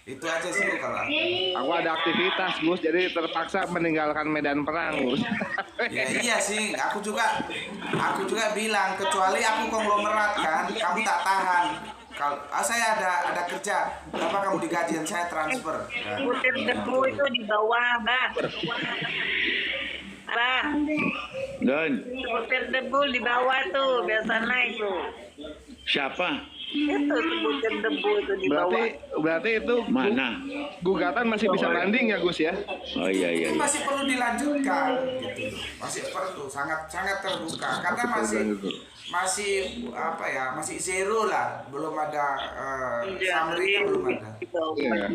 Itu aja sih kalau aku. Aku ada aktivitas, Gus, jadi terpaksa meninggalkan medan perang, Gus. Ya iya sih, aku juga bilang kecuali aku konglomerat kan, kamu tak tahan. Kalau saya ada kerja, apa kamu di gajian saya transfer. Nah, Butir debu itu di bawah, Bang. Bang, Dan butir debu di bawah tuh biasa naik tuh. siapa? Itu butir debu itu di bawah. Berarti itu Mana? gugatan masih bisa banding ya, Gus ya? Oh iya. itu masih perlu dilanjutkan, gitu. Masih perlu, sangat terbuka karena masih apa ya, masih zero lah, belum ada summary-nya belum ada. Iya.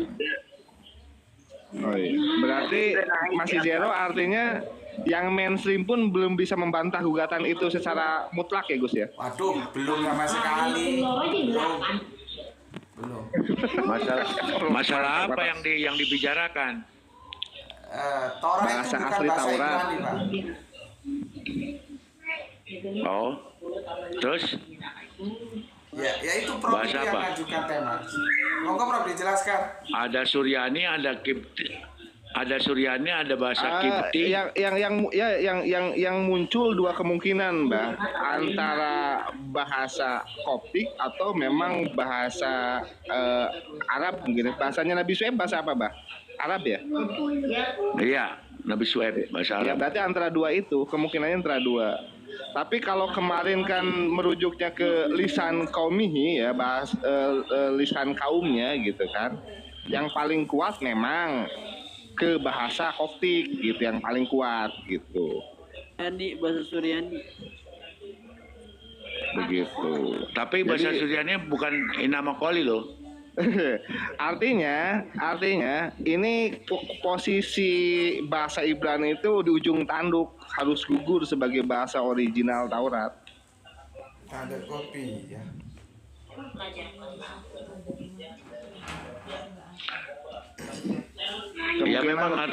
Oh iya. Berarti masih zero artinya yang mainstream pun belum bisa membantah gugatan itu secara mutlak ya, Gus ya? Waduh, belum sama sekali. Belum. Masalah apa yang dibicarakan? Torah itu Bahasa bukan asli bahasa Taurat. Ibrani, Pak. Oh. Terus Ya itu Prof Bahasa yang apa? ngajukan tema. Monggo Prof dijelaskan. ada Suryani, ada Kipti. Ada Suryani, ada bahasa Kipti. Yang muncul dua kemungkinan, Mbak, antara bahasa Koptik atau memang bahasa Arab mungkin. Bahasanya Nabi Suhaib bahasa apa, Mbak? Arab ya? Iya, Nabi Suhaib bahasa Ya, Arab. berarti antara dua itu, kemungkinannya antara dua. Tapi kalau kemarin kan merujuknya ke lisan kaumihi ya, lisan kaumnya gitu kan. Yang paling kuat memang ke bahasa Koptik gitu, yang paling kuat gitu. Andi bahasa Suryani. Begitu. Tapi bahasa Jadi- Suryani bukan Inama Koli loh. artinya ini posisi bahasa Ibrani itu di ujung tanduk, harus gugur sebagai bahasa original Taurat. Ada kopi ya. Ya memang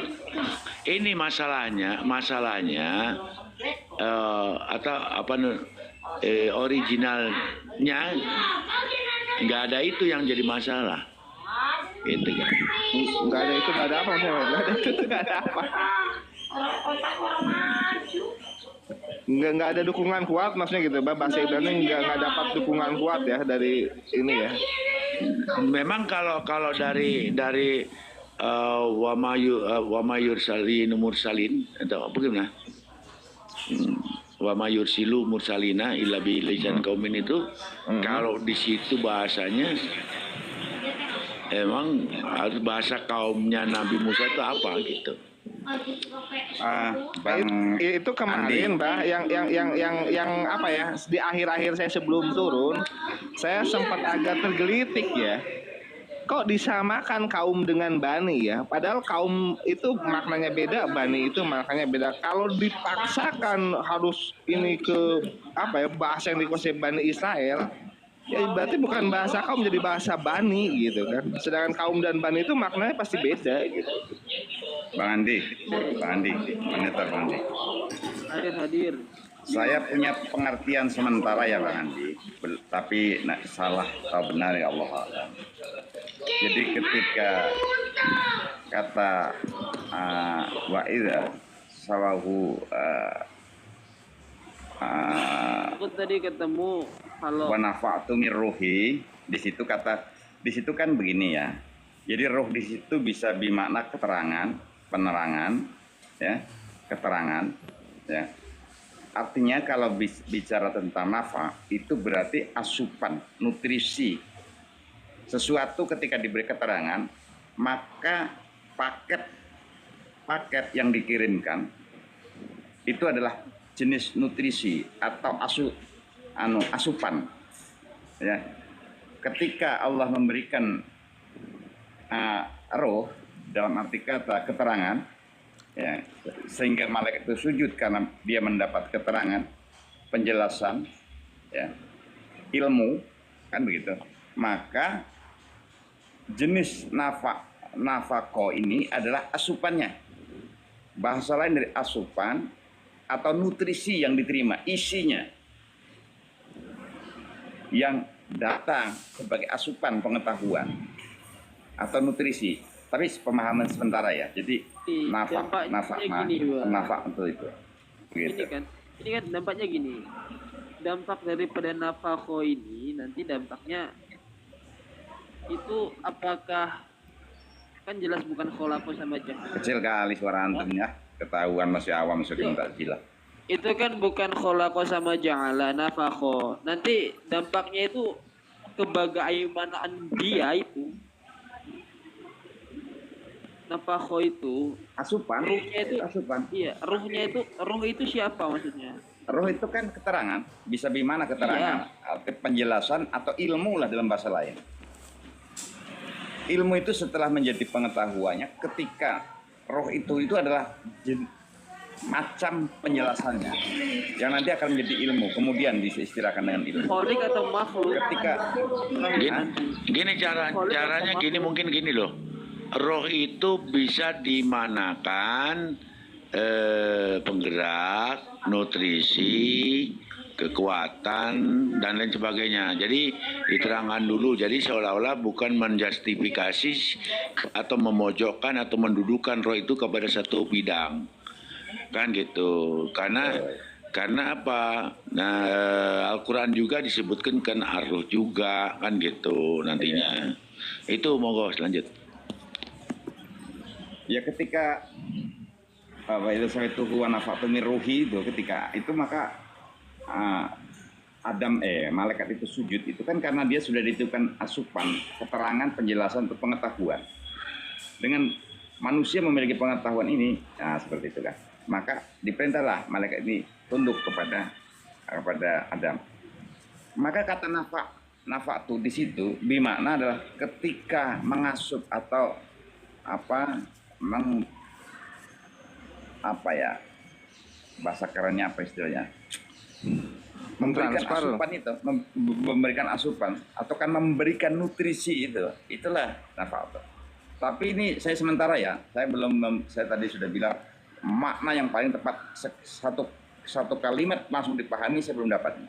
ini masalahnya atau apa originalnya nggak ada itu yang jadi masalah, gitu kan? Nggak ada itu, nggak ada apa maksudnya? Nggak ada itu, nggak ada apa? Nggak ada dukungan kuat maksudnya gitu, bahasa Ibrani nggak dapat dukungan kuat ya dari ini ya. Memang kalau dari wamayur salin mursalin atau apa gimana? Wamayur silu mursalina illa bi lisan kaumin itu kalau di situ bahasanya emang harus bahasa kaumnya Nabi Musa itu apa gitu. Itu kemarin, Mbak, yang apa ya, di akhir-akhir saya sebelum turun, saya sempat agak tergelitik ya. Kok disamakan kaum dengan bani ya? Padahal kaum itu maknanya beda, bani itu maknanya beda. Kalau dipaksakan harus ini ke apa ya, bahasa yang dikuasai Bani Israel, ya berarti bukan bahasa kaum, jadi bahasa bani gitu kan. Sedangkan kaum dan bani itu maknanya pasti beda gitu. Bang Andi, Monitor Bang Andi. Hadir. Saya punya pengertian sementara ya Bang Andi, tapi salah atau benar ya Allah alam. Jadi ketika kata wa idza sawahu aku tadi ketemu kalau Wa nafa'tu min ruhi, di situ kan begini ya. Jadi roh di situ bisa bermakna keterangan, penerangan, ya, keterangan, ya. Artinya kalau bicara tentang nafa itu berarti asupan, nutrisi. Sesuatu ketika diberi keterangan, maka paket yang dikirimkan itu adalah jenis nutrisi atau asupan. Ya. Ketika Allah memberikan roh dalam arti kata keterangan, ya, sehingga malaikat itu sujud karena dia mendapat keterangan, penjelasan, ya, ilmu, kan begitu. Maka jenis nafako ini adalah asupannya. Bahasa lain dari asupan atau nutrisi yang diterima, isinya yang datang sebagai asupan pengetahuan atau nutrisi, tapi pemahaman sementara ya. Jadi nafak untuk itu. Gitu. Ini kan dampaknya gini. Dampak daripada nafako ini nanti dampaknya itu apakah kan jelas bukan kholako sama jahat. Kecil kali suara antumnya, ketahuan masih awam sudah tak gila. Itu kan bukan kholako sama ja'ala nafako. Nanti dampaknya itu kebagaimanaan dia itu. Nafako itu asupan. Ruhnya itu asupan. Iya, ruh itu siapa maksudnya? Ruh itu kan keterangan, bisa bagaimana keterangan, penjelasan atau ilmu lah dalam bahasa lain. Ilmu itu setelah menjadi pengetahuannya, ketika roh itu adalah macam penjelasannya yang nanti akan menjadi ilmu, kemudian diistilahkan dengan ilmu. Kholik atau makhluk? Ketika gini caranya gini, mungkin gini loh. Roh itu bisa dimanakan penggerak, nutrisi, kekuatan dan lain sebagainya. Jadi diterangkan dulu. Jadi seolah-olah bukan menjustifikasi atau memojokkan atau mendudukan roh itu kepada satu bidang, kan gitu. Karena apa? Nah, Al-Quran juga disebutkan kan ar-ruh juga, kan gitu nantinya. Itu monggo lanjut. Ya ketika itu saya itu nafatu min ruhi itu, ketika itu maka malaikat itu sujud itu kan karena dia sudah ditentukan asupan, keterangan, penjelasan untuk pengetahuan. Dengan manusia memiliki pengetahuan ini, nah seperti itu kan. Maka diperintahlah malaikat ini tunduk kepada Adam. Maka kata nafatu di situ bermakna adalah ketika mengasup atau bahasa kerennya apa istilahnya, memberikan asupan itu, memberikan asupan atau kan memberikan nutrisi itulah nafatu. Tapi ini saya sementara ya, saya tadi sudah bilang makna yang paling tepat satu kalimat langsung dipahami saya belum dapat.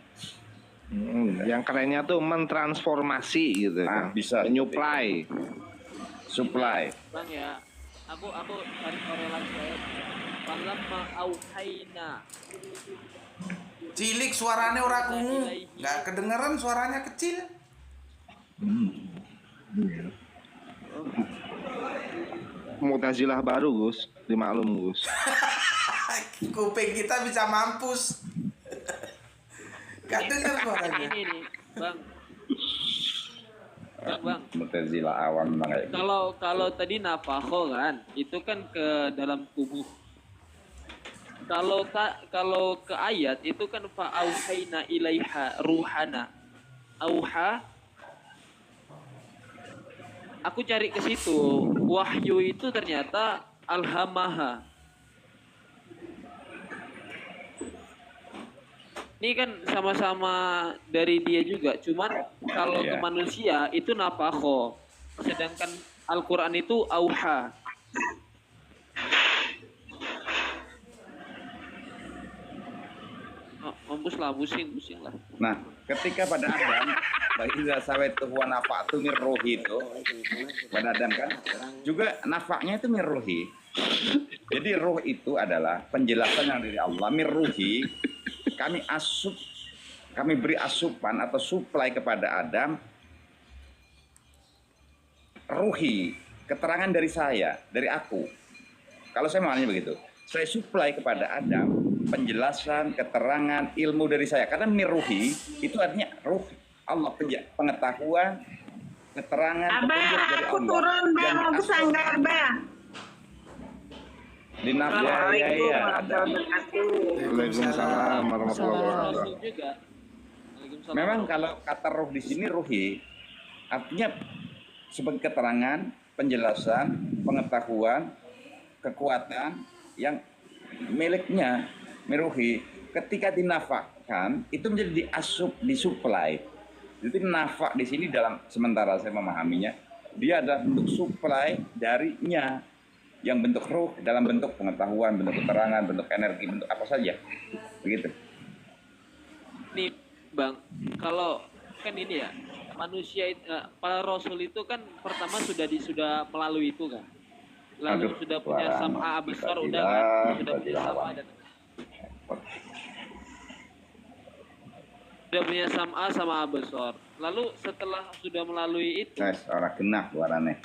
Yang kerennya tuh mentransformasi gitu kan. Bisa menyuplai. Supply. Bang ya, aku cari korelasi saya. Falamma auhayna. Cilik suaranya ora kungu, nggak kedengeran, suaranya kecil. Mu'tazilah baru Gus, dimaklum Gus. Kuping kita bisa mampus. Gak denger suaranya. Ini nih, Bang. Bang. Mu'tazilah awam banget. Kalau tadi nafakho kan, itu kan ke dalam tubuh. Kalau ke ayat itu kan fa auhayna ilaiha ruhana. Auha. Aku cari ke situ. Wahyu itu ternyata alhamaha. Ini kan sama-sama dari dia juga, cuman kalau ke manusia itu nafakho, sedangkan Al-Quran itu auha. Mampus lah, pusing lah. Nah, ketika pada Adam, bagi sawaitu wa nafa'tu min ruhi itu, pada Adam kan, juga nafaknya itu min ruhi. Jadi roh itu adalah penjelasan yang dari Allah, min ruhi. Kami asup kami beri asupan atau suplai kepada Adam ruhi, keterangan dari saya, dari aku. Kalau saya maknanya begitu, saya suplai kepada Adam penjelasan, keterangan, ilmu dari saya. Karena miruhi itu artinya ruh Allah, pengetahuan, keterangan, petunjuk dari aku Allah. turun, Bah. Mau ke Sanggar, Bah. Di nafsu Waalaikumsalam warahmatullahi wabarakatuh. juga. Memang kalau kata ruh di sini ruhi artinya sebagai keterangan, penjelasan, pengetahuan, kekuatan yang miliknya miruhi. Ketika dinafakkan itu menjadi disuplai. Jadi nafak di sini dalam sementara saya memahaminya dia adalah bentuk suplai darinya yang bentuk ruh dalam bentuk pengetahuan, bentuk keterangan, bentuk energi, bentuk apa saja. Begitu. Nih Bang, kalau kan ini ya manusia para rasul itu kan pertama sudah melalui itu kan, lalu sudah punya sam'a besar udah kan, sudah punya sam'a dan sudah punya sam'a sama besar. Lalu setelah sudah melalui itu, Orang genah suaranya.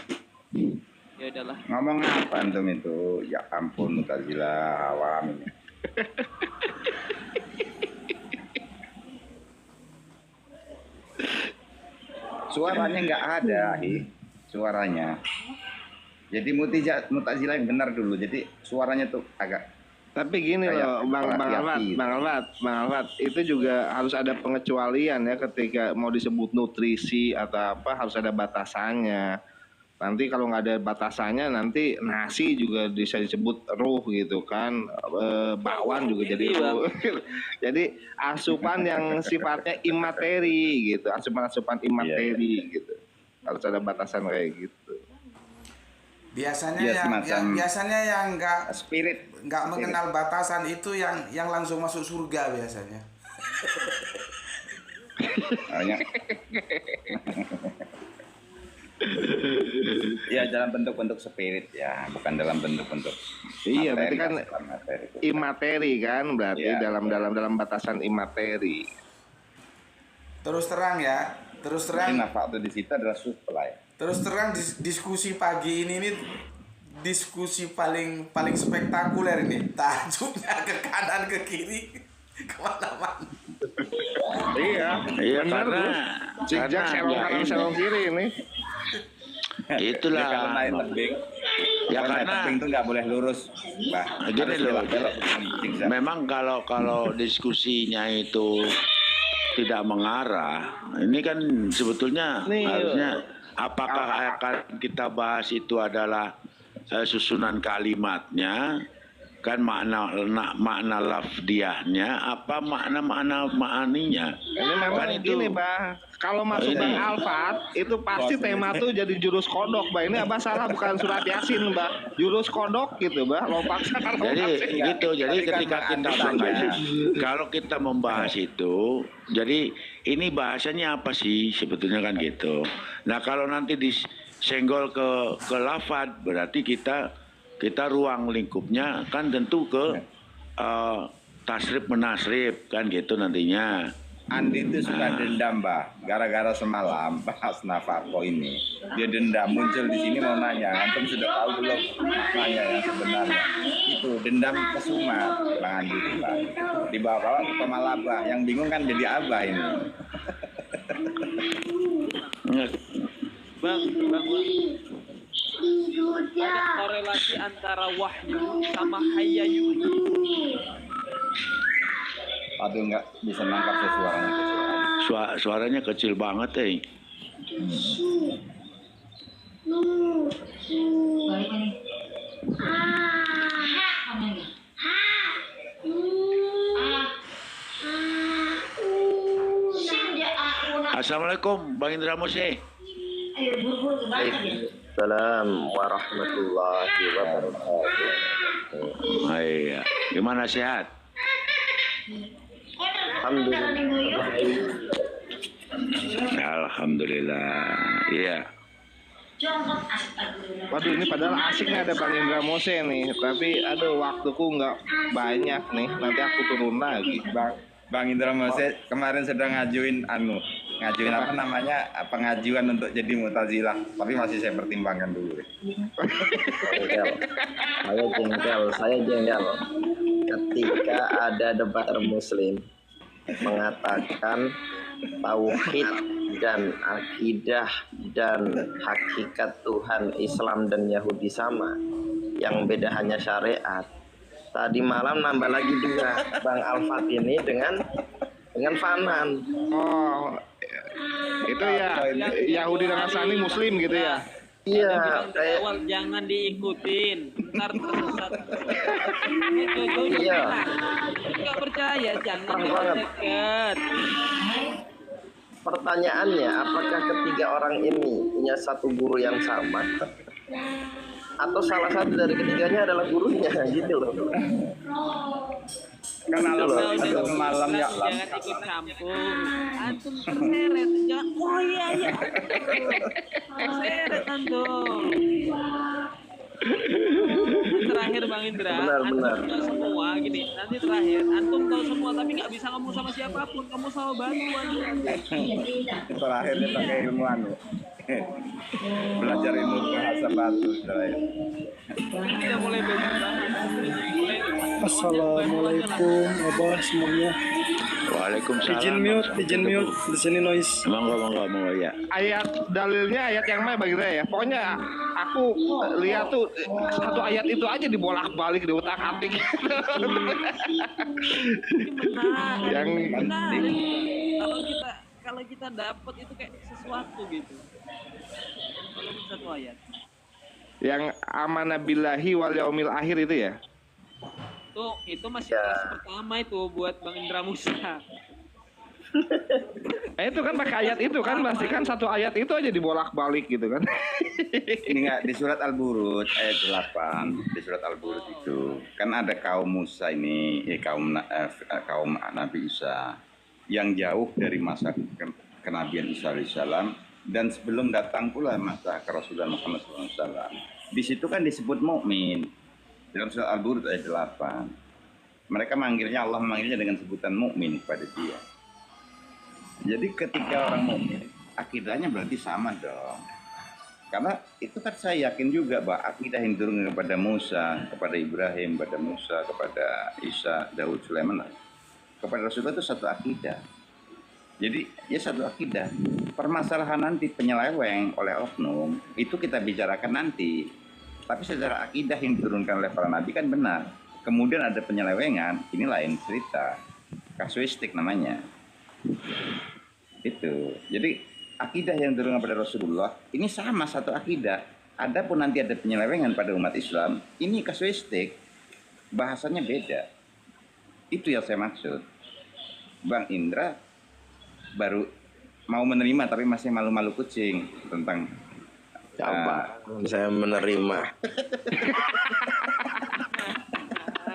ya udahlah. Ngomong apa antum itu? Ya ampun, Mu'tazilah awam ini. Suaranya nggak ada, suaranya. Jadi Mu'tazilah yang benar dulu. Jadi suaranya tuh agak. Tapi gini loh, Bang Alfat, itu juga harus ada pengecualian ya ketika mau disebut nutrisi atau apa, harus ada batasannya. Nanti kalau nggak ada batasannya, nanti nasi juga bisa disebut ruh gitu kan, bakwan juga jadi ruh. Jadi asupan yang sifatnya imateri gitu, asupan imateri gitu, harus ada batasan kayak gitu. Biasanya biasanya yang nggak mengenal batasan itu yang langsung masuk surga biasanya. Ya dalam bentuk-bentuk spirit ya, bukan dalam bentuk-bentuk. Iya, berarti kan imateri kan, berarti ya, dalam batasan imateri. Terus terang. Ini nafak itu di situ adalah supply. Terus terang diskusi pagi ini diskusi paling spektakuler ini. Tajuknya ke kanan ke kiri kemana-mana. Iya karena sejak serong kiri ini. Itulah. Kalau naik tebing, karena tebing itu nggak boleh lurus. Gini loh. Memang kalau diskusinya itu tidak mengarah, ini kan sebetulnya harusnya apakah akan kita bahas itu adalah susunan kalimatnya, kan makna lafdiahnya, apa ma'aninya. Ini memang kan gini, Bah. Kalau masuk Bang Alfat, itu pasti tema tuh jadi jurus kodok, Bah. Ini Abah salah, bukan surat Yasin, Bah. Jurus kodok gitu, Bah. Jadi gitu, jadi ketika kita kalau kita membahas itu, jadi ini bahasanya apa sih sebetulnya kan gitu. Nah kalau nanti disenggol ke lafad, berarti kita ruang lingkupnya kan tentu ke tasrif menasrif kan gitu nantinya. Andi itu suka dendam, Mbak. Gara-gara semalam bahas nafako ini, dia dendam muncul di sini mau nanya. Antum sudah tahu belum maknanya yang sebenarnya? Itu dendam kesumat, Bang Andi itu, Mbak. Dibawa-bawa ke Pemalaba. Yang bingung kan jadi Abah ini. Bang. Ada korelasi antara wahyu sama hayyu. Aduh, nggak bisa nangkap suaranya kecil. Suaranya kecil banget Assalamualaikum Bang Indra Mose. Waalaikumsalam warahmatullahi wabarakatuh. Iya. Gimana sehat? Alhamdulillah. Iya. Waduh, ini padahal asiknya ada Bang Indra Mose nih, tapi aduh waktuku nggak banyak nih, nanti aku turun lagi. Bang Indra Mose kemarin sedang ngajuin apa namanya pengajuan untuk jadi Mu'tazilah, tapi masih saya pertimbangkan dulu. Saya jengkel ketika ada debater Muslim mengatakan tauhid dan akidah dan hakikat Tuhan Islam dan Yahudi sama, yang beda hanya syariat. Tadi malam nambah lagi juga Bang Alfat ini dengan Fanan. Oh, itu ya Yahudi dan Nasrani Muslim gitu ya? Iya, dari awal jangan diikutin, ntar tersesat. Iya. Nggak percaya, jangan dekat. Pertanyaannya, apakah ketiga orang ini punya satu guru yang sama? Atau salah satu dari ketiganya adalah gurunya gitu loh. Kan malam ya Jangan ikut campur. Antum terseret, jangan. Oh iya. Terseret antum. Terakhir Bang Indra, antum tahu semua gini. Nanti terakhir, antum tahu semua tapi nggak bisa ngomong sama siapapun. Kamu sama batu aja. Terakhirnya pakai ilmu belajar ilmu bahasa batu. Kita mulai belajar banget. Assalamualaikum Abah semuanya. Waalaikumsalam. Izin mute di sini noise. Monggo ya. Ayat dalilnya ayat yang mana bagi saya ya? Pokoknya aku lihat tuh satu ayat itu aja dibolak-balik diutak-atik. Yang kalau kita dapat itu kayak sesuatu gitu. Kalau satu ayat. Yang amanah billahi wal yaumil akhir itu ya? Itu masih kelas pertama itu buat Bang Indra Musa. Itu kan pakai ayat itu kan, pasti kan satu ayat itu aja dibolak-balik gitu kan. Ini enggak di surat Al-Burud ayat 8. Di surat Al-Burud itu kan ada kaum Musa ini, kaum Nabi Isa yang jauh dari masa kenabian Isa alaihissalam dan sebelum datang pula masa kerasulan Muhammad SAW. Di situ kan disebut mukmin. Dalam surat Al-Burud ayat 8. Mereka Allah memanggilnya dengan sebutan mukmin kepada dia. Jadi ketika orang mukmin, akidahnya berarti sama dong. Karena itu kan saya yakin juga bahwa akidah yang diturunkan kepada Musa, kepada Ibrahim, kepada Musa, kepada Isa, Daud, Sulaiman, kepada Rasulullah itu satu akidah. Jadi ya satu akidah. Permasalahan nanti penyeleweng oleh oknum itu kita bicarakan nanti. Tapi secara akidah yang diturunkan oleh para nabi kan benar. Kemudian ada penyelewengan, ini lain cerita. Kasuistik namanya. Itu. Jadi akidah yang diturunkan pada Rasulullah ini sama satu akidah. Adapun nanti ada penyelewengan pada umat Islam, ini kasuistik. Bahasanya beda. Itu yang saya maksud. Bang Indra baru mau menerima tapi masih malu-malu kucing tentang saya menerima.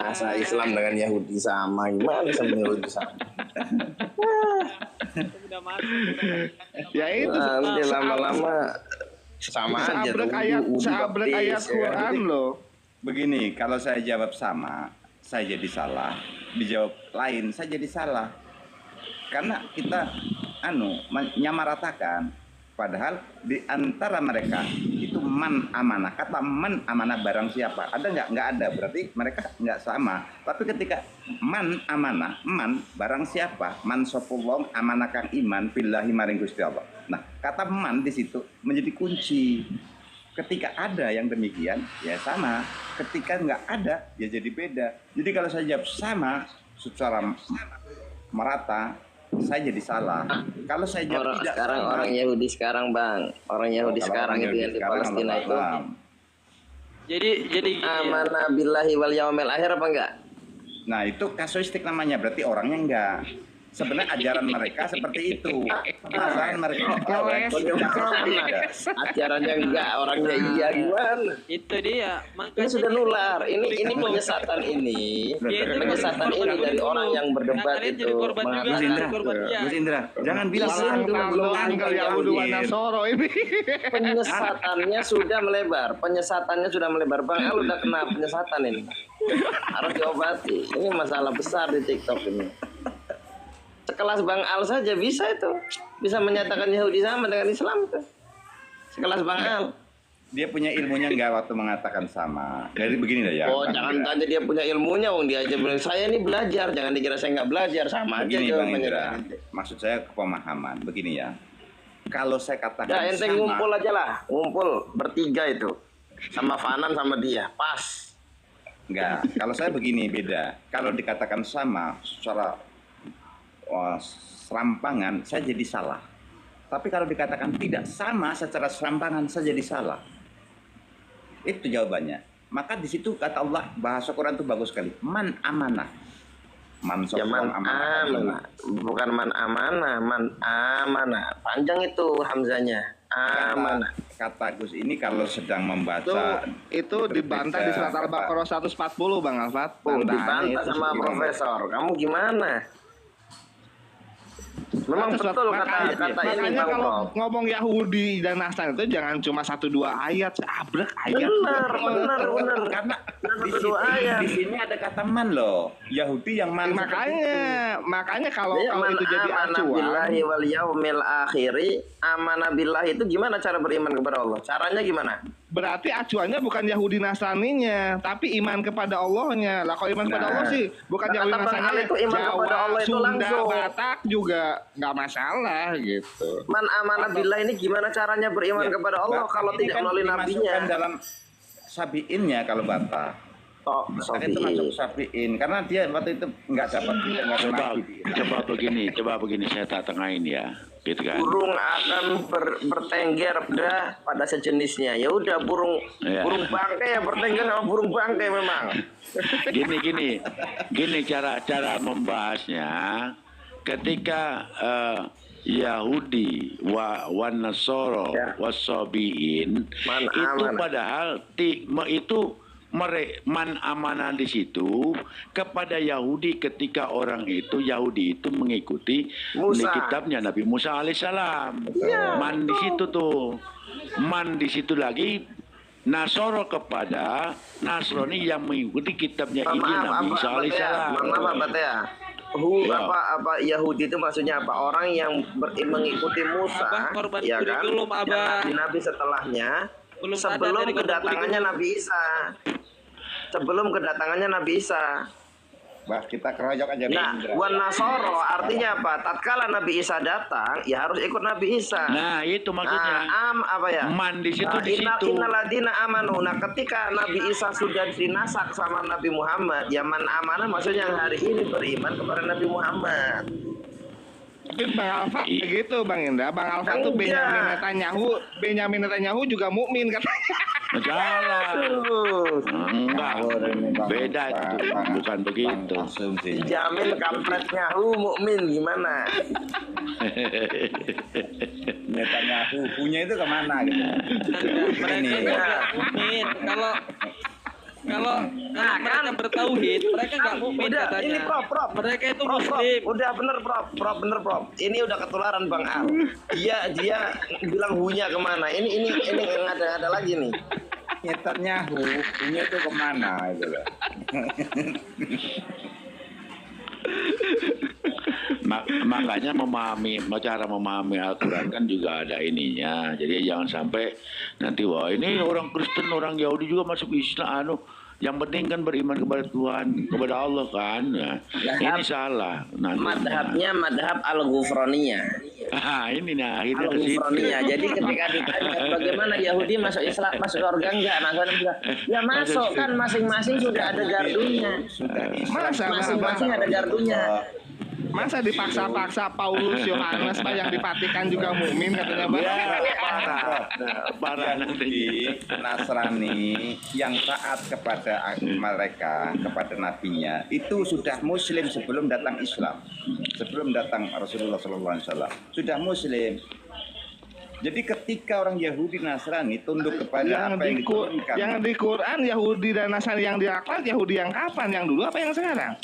Asa Islam dengan Yahudi sama, gimana sama Yahudi sama? Ya itu nanti lama-lama sama aja seabrek ayat Quran loh. Begini, kalau saya jawab sama, saya jadi salah. Dijawab lain, saya jadi salah. Karena kita menyamaratakan. Padahal di antara mereka itu man amanah. Kata man amanah barang siapa? Ada nggak? Nggak ada. Berarti mereka nggak sama. Tapi ketika man amanah, man barang siapa? Man sopulong amanah kang iman billahi maring Gusti Allah. Nah, kata man di situ menjadi kunci. Ketika ada yang demikian, ya sama. Ketika nggak ada, ya jadi beda. Jadi kalau saya jawab sama secara merata, saya jadi salah. Kalau saya jawab tidak sekarang sama, orang Yahudi sekarang Bang, orang Yahudi sekarang itu yang di Palestina itu. Jadi amanah billahi wal yaumil akhir apa enggak? Nah itu kasuistik namanya, berarti orangnya enggak. Sebenarnya ajaran mereka seperti itu. Ajaran mereka ajarannya enggak, orangnya iya gimana? Itu dia. Ini sudah nular. Ini penyesatan ini. Penyesatan ini dari orang yang berdebat itu. Gus Indra, jangan bilang belum tanggal Yahudi Wanasoro ini. Penyesatannya sudah melebar. Bang Al udah kena penyesatan ini. Harus diobati. Ini masalah besar di TikTok ini. sekelas Bang Al saja bisa itu. Bisa menyatakan Yahudi sama dengan Islam tuh. Sekelas Bang Al. Dia punya ilmunya nggak waktu mengatakan sama. Jadi begini lah ya. Oh, jangan tanya dia punya ilmunya, wong dia aja bilang saya ini belajar, jangan dikira saya nggak belajar, sama aja Begini Bang jawabannya. Indra, maksud saya pemahaman. Begini ya. Kalau saya katakan Ya ente sama, ngumpul aja lah, ngumpul bertiga itu. Sama Fanan sama dia, pas. enggak. Kalau saya begini beda. Kalau dikatakan sama secara serampangan, saya jadi salah. Tapi kalau dikatakan tidak sama secara serampangan, saya jadi salah. Itu jawabannya. Maka di situ kata Allah, bahasa Quran itu bagus sekali. Man amanah. Man Ya man amanah, bukan man amanah, man amanah. Panjang itu hamzanya. Amanah. Kata Gus ini kalau sedang membaca Itu dibantah di surat Al-Baqarah 140 Bang Alfat. Oh, Bantahan dibantah itu sama sendiri. profesor. Kamu gimana? Memang Makanya betul kata ini makanya Bang kalau Prof. ngomong Yahudi dan Nasrani itu jangan cuma 1-2 ayat, abrek ayat. Benar. Karena di Satu ayat. sini ada kata man loh. Yahudi yang man. Makanya kalau Dia man itu jadi amana acuan. billahi wal yaumil akhiri, amana billahi itu gimana cara beriman kepada Allah? Caranya gimana? Berarti acuannya bukan Yahudi Nasraninya, tapi iman kepada Allahnya. Lah kalau iman kepada Allah sih bukan Nah, Yahudi kata Bang Nasrani, Ali itu iman kepada Allah itu Sunda, langsung. Batak juga nggak masalah gitu. Man amana billah ini gimana caranya beriman kepada Allah kalau tidak melalui nabinya? Dalam sabiinnya kalau Batak. Maka itu masuk sabiin karena dia waktu itu nggak dapat Coba begini saya tak tengahin ya, gitu kan. Burung akan bertengger pada sejenisnya. Ya udah burung bangkai ya bertengger sama burung bangkai memang. Gini cara membahasnya ketika Yahudi wan Nasoro wasobiin itu padahal itu man amanah di situ kepada Yahudi ketika orang itu Yahudi itu mengikuti kitabnya Nabi Musa alaihissalam. Man di situ tuh, man di situ lagi Nasoro kepada Nasrani yang mengikuti kitabnya Injil Nabi Isa alaihissalam. Apa Yahudi itu maksudnya apa? Orang yang mengikuti Musa, ya kan? Nabi setelahnya, sebelum kedatangannya Nabi Isa. Sebelum kedatangannya Nabi Isa. Bah, kita keroyok aja. Nah, wan nasoro artinya apa? Tatkala Nabi Isa datang, ya harus ikut Nabi Isa. Nah, itu maksudnya. Apa ya? Man di situ di situ. Innaladina amanu. Nah, ketika Nabi Isa sudah dinasak sama Nabi Muhammad, ya man amanah maksudnya yang hari ini beriman kepada Nabi Muhammad. Tapi Bang Alfa gitu Bang Indra. Bang Alfa tuh Benyamin Netanyahu juga mukmin katanya. Salah. Enggak. Beda itu. Bukan begitu. Dijamin kampret Nyahu mukmin gimana? Netanyahu punya itu kemana gitu? Mereka nggak mukmin. Kalau mereka bertauhid, mereka nggak mukmin katanya. Ini Prof. Mereka itu Prof, muslim. Udah bener Prof. Ini udah ketularan Bang Al. Dia bilang hunya kemana? Ini yang ada lagi nih. Netanyahu punya itu kemana itu loh. Makanya cara memahami Al-Quran kan juga ada ininya. Jadi jangan sampai nanti wah ini orang Kristen, orang Yahudi juga masuk Islam. Yang penting kan beriman kepada Tuhan, kepada Allah kan. Nah, ini salah. Madhabnya madhab al-Ghufraniyah. Ini akhirnya ke situ. Al-Ghufraniyah. Jadi ketika ditanya bagaimana Yahudi masuk Islam, masuk surga enggak? Nasrani bilang, ya masuk kan masing-masing sudah ada gardunya. Masing-masing ada gardunya. Masa dipaksa-paksa Paulus Yohanes yang di Vatikan juga mukmin katanya Bang. Parah nanti Nasrani yang taat kepada mereka, kepada nabinya itu sudah muslim sebelum datang Islam, sebelum datang Rasulullah SAW sudah muslim. Jadi ketika orang Yahudi Nasrani tunduk kepada apa yang diturunkan, yang di Quran Yahudi dan Nasrani yang diakhlak Yahudi yang kapan? Yang dulu apa yang sekarang?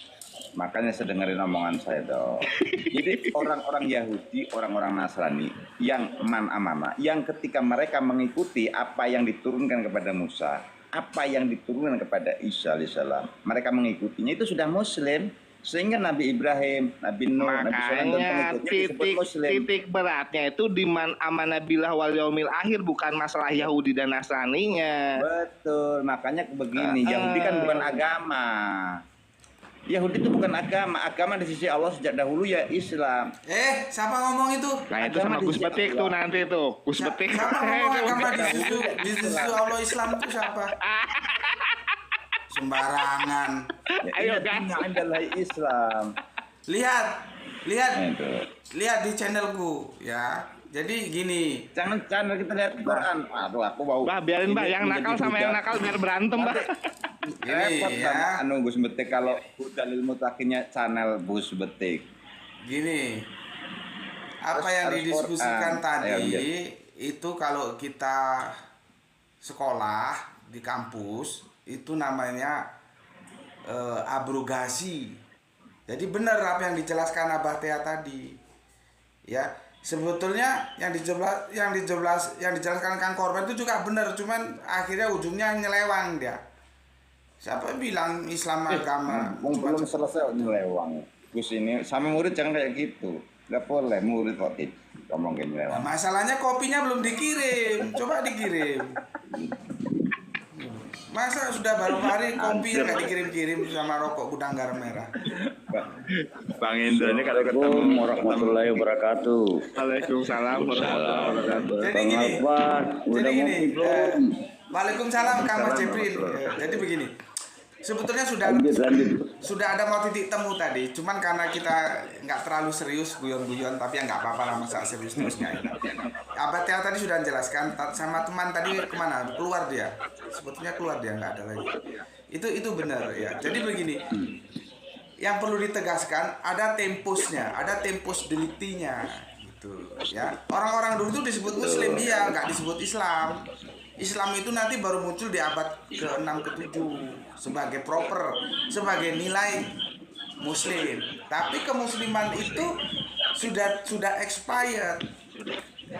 Makanya saya dengerin omongan saya dong. Jadi orang-orang Yahudi, orang-orang Nasrani yang man amanah, yang ketika mereka mengikuti apa yang diturunkan kepada Musa, apa yang diturunkan kepada Isa alaihissalam, mereka mengikutinya itu sudah muslim Sehingga Nabi Ibrahim, Nabi Nuh, Nabi Sulaiman dan Makanya pengikutnya disebut Muslim. titik beratnya itu di amanabillah wal yaumil akhir, bukan masalah Yahudi dan Nasraninya. Betul, makanya begini, Yahudi kan bukan agama. Yahudi itu bukan agama, agama di sisi Allah sejak dahulu ya Islam. Siapa ngomong itu? Nah itu sama Gus Betik tuh nanti tuh, Gus Betik. Siapa ngomong agama di sisi Allah Islam itu siapa? Sembarangan. Ayo kan, adalah Islam. Lihat di channelku ya. Jadi gini, channel kita lihat Quran. Aduh, aku mau. Bah, biarin Mbak, yang nakal sama yang nakal biar berantem, Mbak. Repot ya. Gus Betik kalau dalil mutakinnya channel Gus Betik. Gini, apa yang didiskusikan tadi itu kalau kita sekolah di kampus itu namanya abrogasi. Jadi benar apa yang dijelaskan Abah Tea tadi. Ya, sebetulnya yang dijelaskan Kang Korban itu juga benar, cuman akhirnya ujungnya nyelewang dia. Siapa yang bilang Islam agama? Belum selesai nyelewang. Gus ini sama murid jangan kayak gitu. Gak boleh murid kok ngomong kayak nyelewang. Masalahnya kopinya belum dikirim. Coba dikirim. Masa sudah baru hari kopi nggak dikirim-kirim sama rokok gudang garam merah. Bang Indra ini kalau ketemu warahmatullahi wabarakatuh. Waalaikumsalam warahmatullahi wabarakatuh. Jadi gini, Waalaikumsalam Kang Mas Jibril. Jadi begini, sebetulnya sudah ada mau titik temu tadi, cuman karena kita nggak terlalu serius guyon-guyon, tapi ya nggak apa-apa lah, masa serius-seriusnya ini. Abah Tea tadi sudah menjelaskan sama teman tadi kemana? Keluar dia. Sebetulnya keluar dia, nggak ada lagi. Itu benar ya. Jadi begini, yang perlu ditegaskan ada tempusnya, ada tempus deliktinya gitu ya. Orang-orang dulu itu disebut Muslim, iya, nggak disebut Islam. Islam itu nanti baru muncul di abad ke-6 ke-7 sebagai proper, sebagai nilai Muslim. Tapi kemusliman itu sudah expired.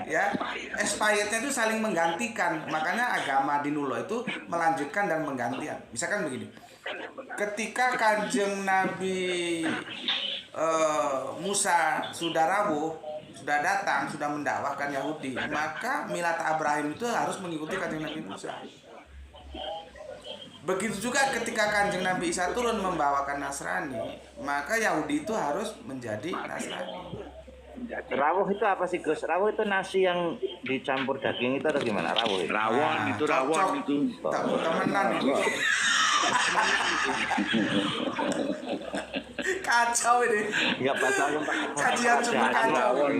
Ya, expirednya itu saling menggantikan. Makanya agama Dinulo itu melanjutkan dan menggantikan. Misalkan begini, ketika Kanjeng Nabi Musa sudah rawuh, sudah datang, sudah mendakwahkan Yahudi, maka milat Abraham itu harus mengikuti Kanjeng Nabi Musa. Begitu juga ketika Kanjeng Nabi Isa turun membawakan Nasrani, maka Yahudi itu harus menjadi Nasrani. Rawuh itu apa sih Gus? Rawuh itu nasi yang dicampur daging itu atau gimana? Rawuh itu? Rawon itu. Temenan itu. Kacau ini. Enggak pasal kajian cuma kacau.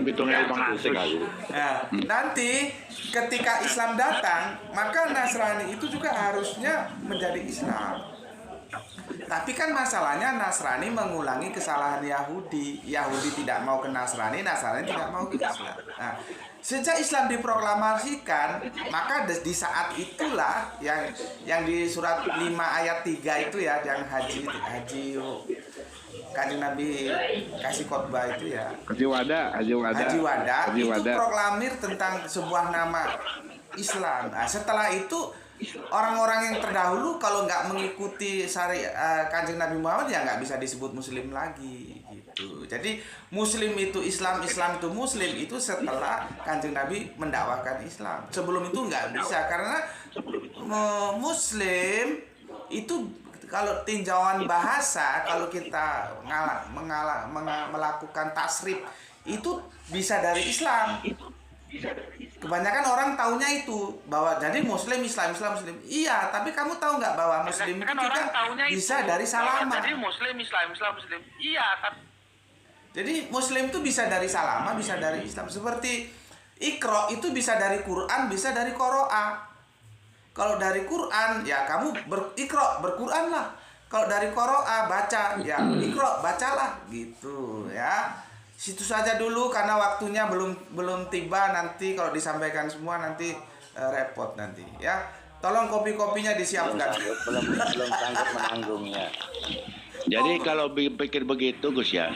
Nah, nanti ketika Islam datang, maka Nasrani itu juga harusnya menjadi Islam. Tapi kan masalahnya Nasrani mengulangi kesalahan Yahudi. Yahudi tidak mau ke Nasrani, Nasrani tidak mau ke Islam. Nah, sejak Islam diproklamasikan, maka di saat itulah yang di surat 5 ayat 3 itu ya, yang haji Kanjeng Nabi kasih khotbah itu ya. Haji Wada itu proklamir tentang sebuah nama Islam. Nah, setelah itu orang-orang yang terdahulu kalau nggak mengikuti Kanjeng Nabi Muhammad ya nggak bisa disebut Muslim lagi gitu. Jadi Muslim itu Islam, Islam itu Muslim itu setelah Kanjeng Nabi mendakwakan Islam. Sebelum itu nggak bisa, karena Muslim itu kalau tinjauan bahasa, kalau kita melakukan tasrif itu bisa dari Islam. Kebanyakan orang taunya itu bahwa jadi Muslim, Islam. Iya, tapi kamu tahu nggak bahwa Muslim itu juga bisa dari salama. Jadi Muslim, Islam. Iya, tapi jadi Muslim itu bisa dari salama, bisa dari Islam. Seperti Iqra itu bisa dari Quran, bisa dari Qoro'a. Kalau dari Quran ya kamu Iqra, berquran lah. Kalau dari Qoro'a baca, ya Iqra, bacalah gitu ya. Situ saja dulu karena waktunya belum tiba, nanti kalau disampaikan semua nanti repot nanti ya. Tolong kopi-kopinya disiapkan. Belum sanggup menanggungnya. Jadi kalau pikir begitu Gus ya,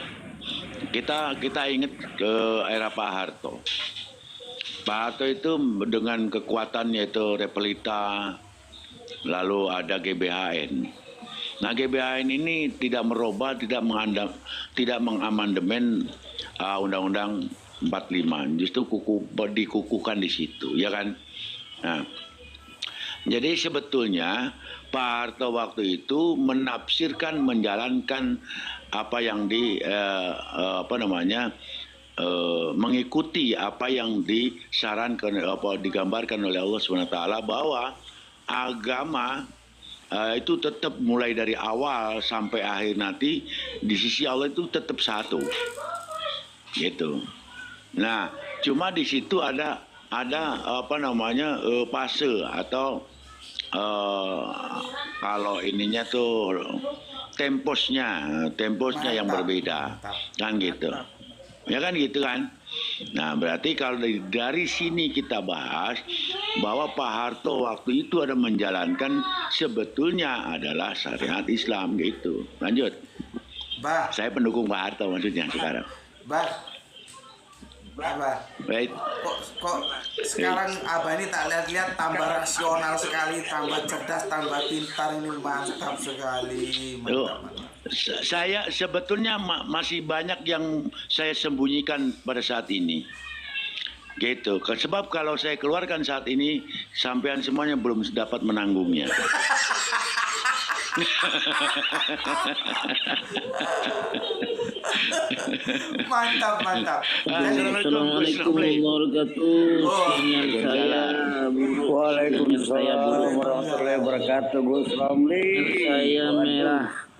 kita ingat ke era Pak Harto. Pak Harto itu dengan kekuatannya itu Repelita, lalu ada GBHN. Nah, GBHN ini tidak merubah, tidak mengamandemen Undang-Undang 45, justru dikukuhkan di situ, ya kan? Nah, jadi sebetulnya Pak Harto waktu itu menafsirkan, menjalankan apa yang mengikuti apa yang disarankan, digambarkan oleh Allah SWT, bahwa agama itu tetap mulai dari awal sampai akhir nanti di sisi Allah itu tetap satu, gitu. Nah, cuma di situ ada fase atau kalau ininya tuh temposnya yang berbeda, kan gitu. Ya kan gitu kan. Nah, berarti kalau dari sini kita bahas bahwa Pak Harto waktu itu ada menjalankan sebetulnya adalah syariat Islam gitu. Lanjut. Bah. Saya pendukung Pak Harto maksudnya sekarang. Bah. Baik. Kok sekarang Abah ini tak lihat-lihat tambah rasional sekali, tambah cerdas, tambah pintar, ini mantap sekali. Mantap. Saya sebetulnya masih banyak yang saya sembunyikan pada saat ini, gitu. Sebab kalau saya keluarkan saat ini, sampean semuanya belum dapat menanggungnya. Mantap. Assalamualaikum warahmatullahi wabarakatuh. Waalaikumsalam warahmatullahi wabarakatuh. Gus Ramli. Saya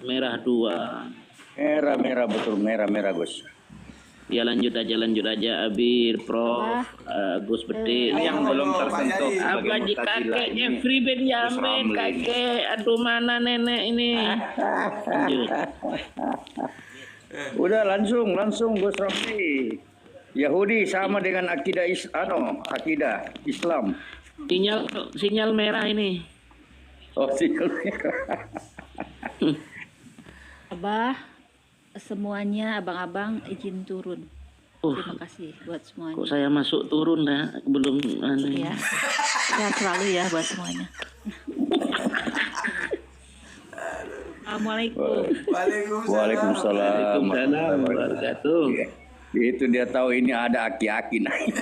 merah 2. Merah betul, merah Gus. Ya lanjut aja Abir, Prof, Gus Betil yang belum tersentuh. Apa di kakeknya Free Benjamin, kakek, aduh mana nenek ini. Lanjut. Udah langsung Gus Ramli. Yahudi sama dengan akidah Islam. Sinyal merah ini. Oh, sinyal merah. Abah, semuanya abang-abang izin turun. Terima kasih buat semuanya. Kok saya masuk turun dah, belum ya. Ya selalu ya buat semuanya. Assalamualaikum. Waalaikumsalam warahmatullahi wabarakatuh. Itu dia tahu ini ada aki-aki naik.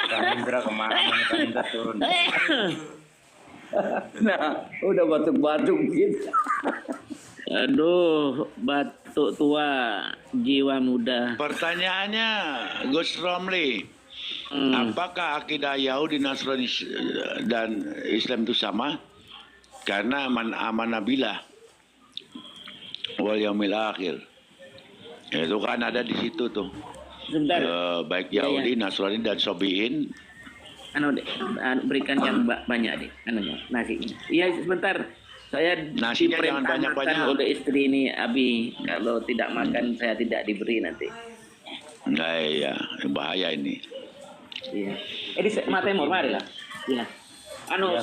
Kamindra kemana? Kamindra turun. Nah, udah batuk-batuk gitu. Aduh, batuk tua, jiwa muda. Pertanyaannya, Gus Romli, apakah akidah Yahudi, Nasrani dan Islam itu sama? Karena amanah billah wal yaumil akhir. Itu kan ada di situ tuh. Baik Yahudi, Nasrani dan Sobiin. Berikan yang banyak deh, nasinya. Iya sebentar, saya diperintahkan oleh istri ini, Abi, kalau tidak makan saya tidak diberi nanti. Nah, iya, bahaya ini. Iya. Ini Matemor, mari lah. Iya.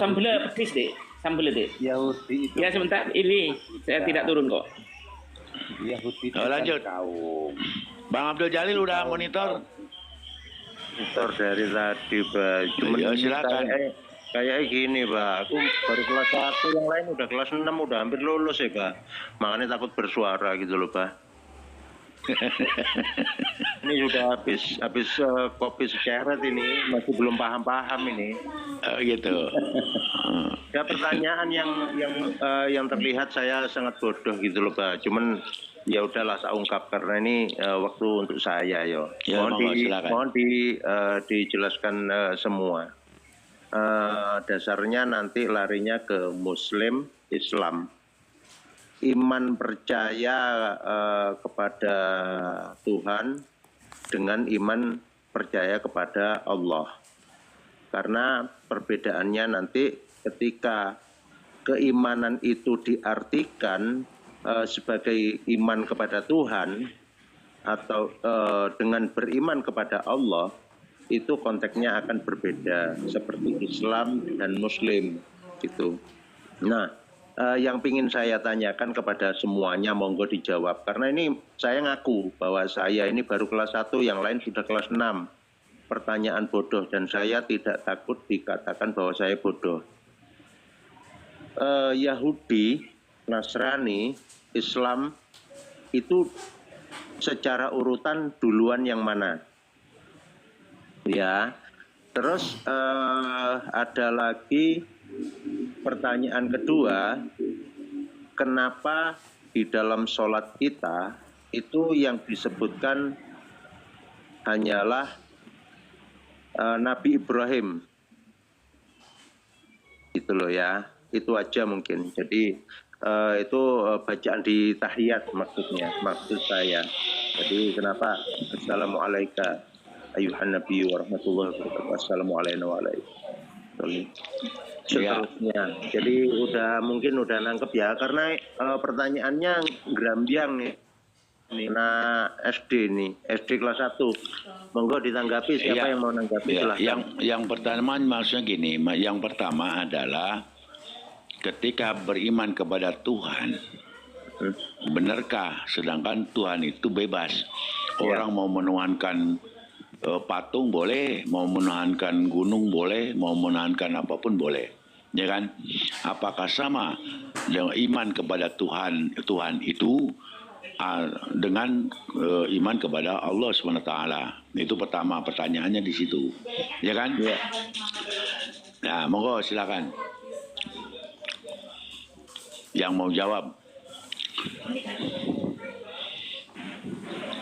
Sambelnya pedis deh, sambelnya deh. Yahudi itu. Ya sebentar, ini saya tidak turun kok. Yahudi. Lanjut. Bang Abdul Jalil udah monitor. Dari tadi, Pak. Cuman ya, silakan. Kayak gini, Pak. Aku baru kelas 1, yang lain udah kelas 6, udah hampir lulus ya, Pak. Makanya takut bersuara gitu loh, Pak. Ini sudah habis kopi seceret ini, masih belum paham-paham ini. Gitu. Ya pertanyaan yang terlihat saya sangat bodoh gitu loh, Pak. Cuman ya udahlah saya ungkap karena ini waktu untuk saya yo. Ya, mohon dijelaskan semua. Dasarnya nanti larinya ke Muslim, Islam. Iman percaya kepada Tuhan dengan iman percaya kepada Allah. Karena perbedaannya nanti ketika keimanan itu diartikan sebagai iman kepada Tuhan atau dengan beriman kepada Allah, itu konteksnya akan berbeda seperti Islam dan Muslim gitu. Nah, yang ingin saya tanyakan kepada semuanya, monggo dijawab, karena ini saya ngaku bahwa saya ini baru kelas 1, yang lain sudah kelas 6. Pertanyaan bodoh dan saya tidak takut dikatakan bahwa saya bodoh. Yahudi, Nasrani, Islam itu secara urutan duluan yang mana? Ya. Terus ada lagi pertanyaan kedua, kenapa di dalam sholat kita itu yang disebutkan hanyalah Nabi Ibrahim? Itu loh ya, itu aja mungkin. Jadi itu bacaan di tahiyat maksud saya. Jadi kenapa Assalamualaikum ayuhan nabi warahmatullahi wabarakatuh, Assalamualaikum warahmatullahi seterusnya. Jadi mungkin udah nangkep ya, karena pertanyaannya gerambiang nih. Nah, SD nih, SD kelas 1. Monggo ditanggapi, siapa yang mau nanggapi? Ya, yang pertama maksudnya gini, yang pertama adalah ketika beriman kepada Tuhan, benarkah sedangkan Tuhan itu bebas? Orang mau menuhankan patung boleh, mau menuhankan gunung boleh, mau menuhankan apapun boleh, ya kan? Apakah sama dengan iman kepada Tuhan itu dengan iman kepada Allah SWT? Itu pertama pertanyaannya di situ, ya kan? Ya. Nah, monggo silakan. Yang mau jawab.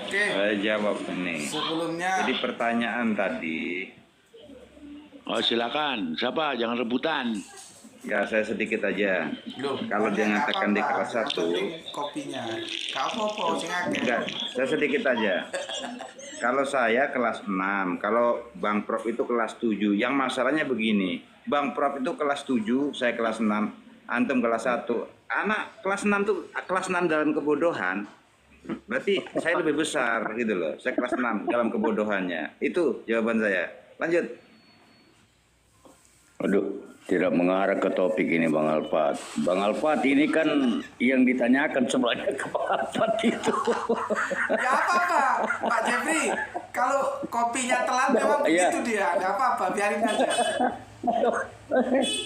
Oke. Saya jawab nih. Sebelumnya. Jadi pertanyaan tadi. Oh silakan. Siapa? Jangan rebutan. Ya saya sedikit aja. Kalau dia ngatakan di kelas 1. Kopinya. Kau apa Enggak, saya sedikit aja. Kalau saya kelas 6, kalau Bang Prof itu kelas 7. Yang masalahnya begini, Bang Prof itu kelas 7, saya kelas 6, antum kelas 1. Anak kelas 6 tuh kelas 6 dalam kebodohan. Berarti saya lebih besar gitu loh. Saya kelas 6 dalam kebodohannya. Itu jawaban saya. Lanjut. Aduh, tidak mengarah ke topik ini Bang Alfat. Bang Alfat ini kan yang ditanyakan sebenarnya ke Bang Alfat itu. Gak apa-apa, Pak Jeffrey. Kalau kopinya telat memang begitu dia. Gak apa-apa, biarin aja.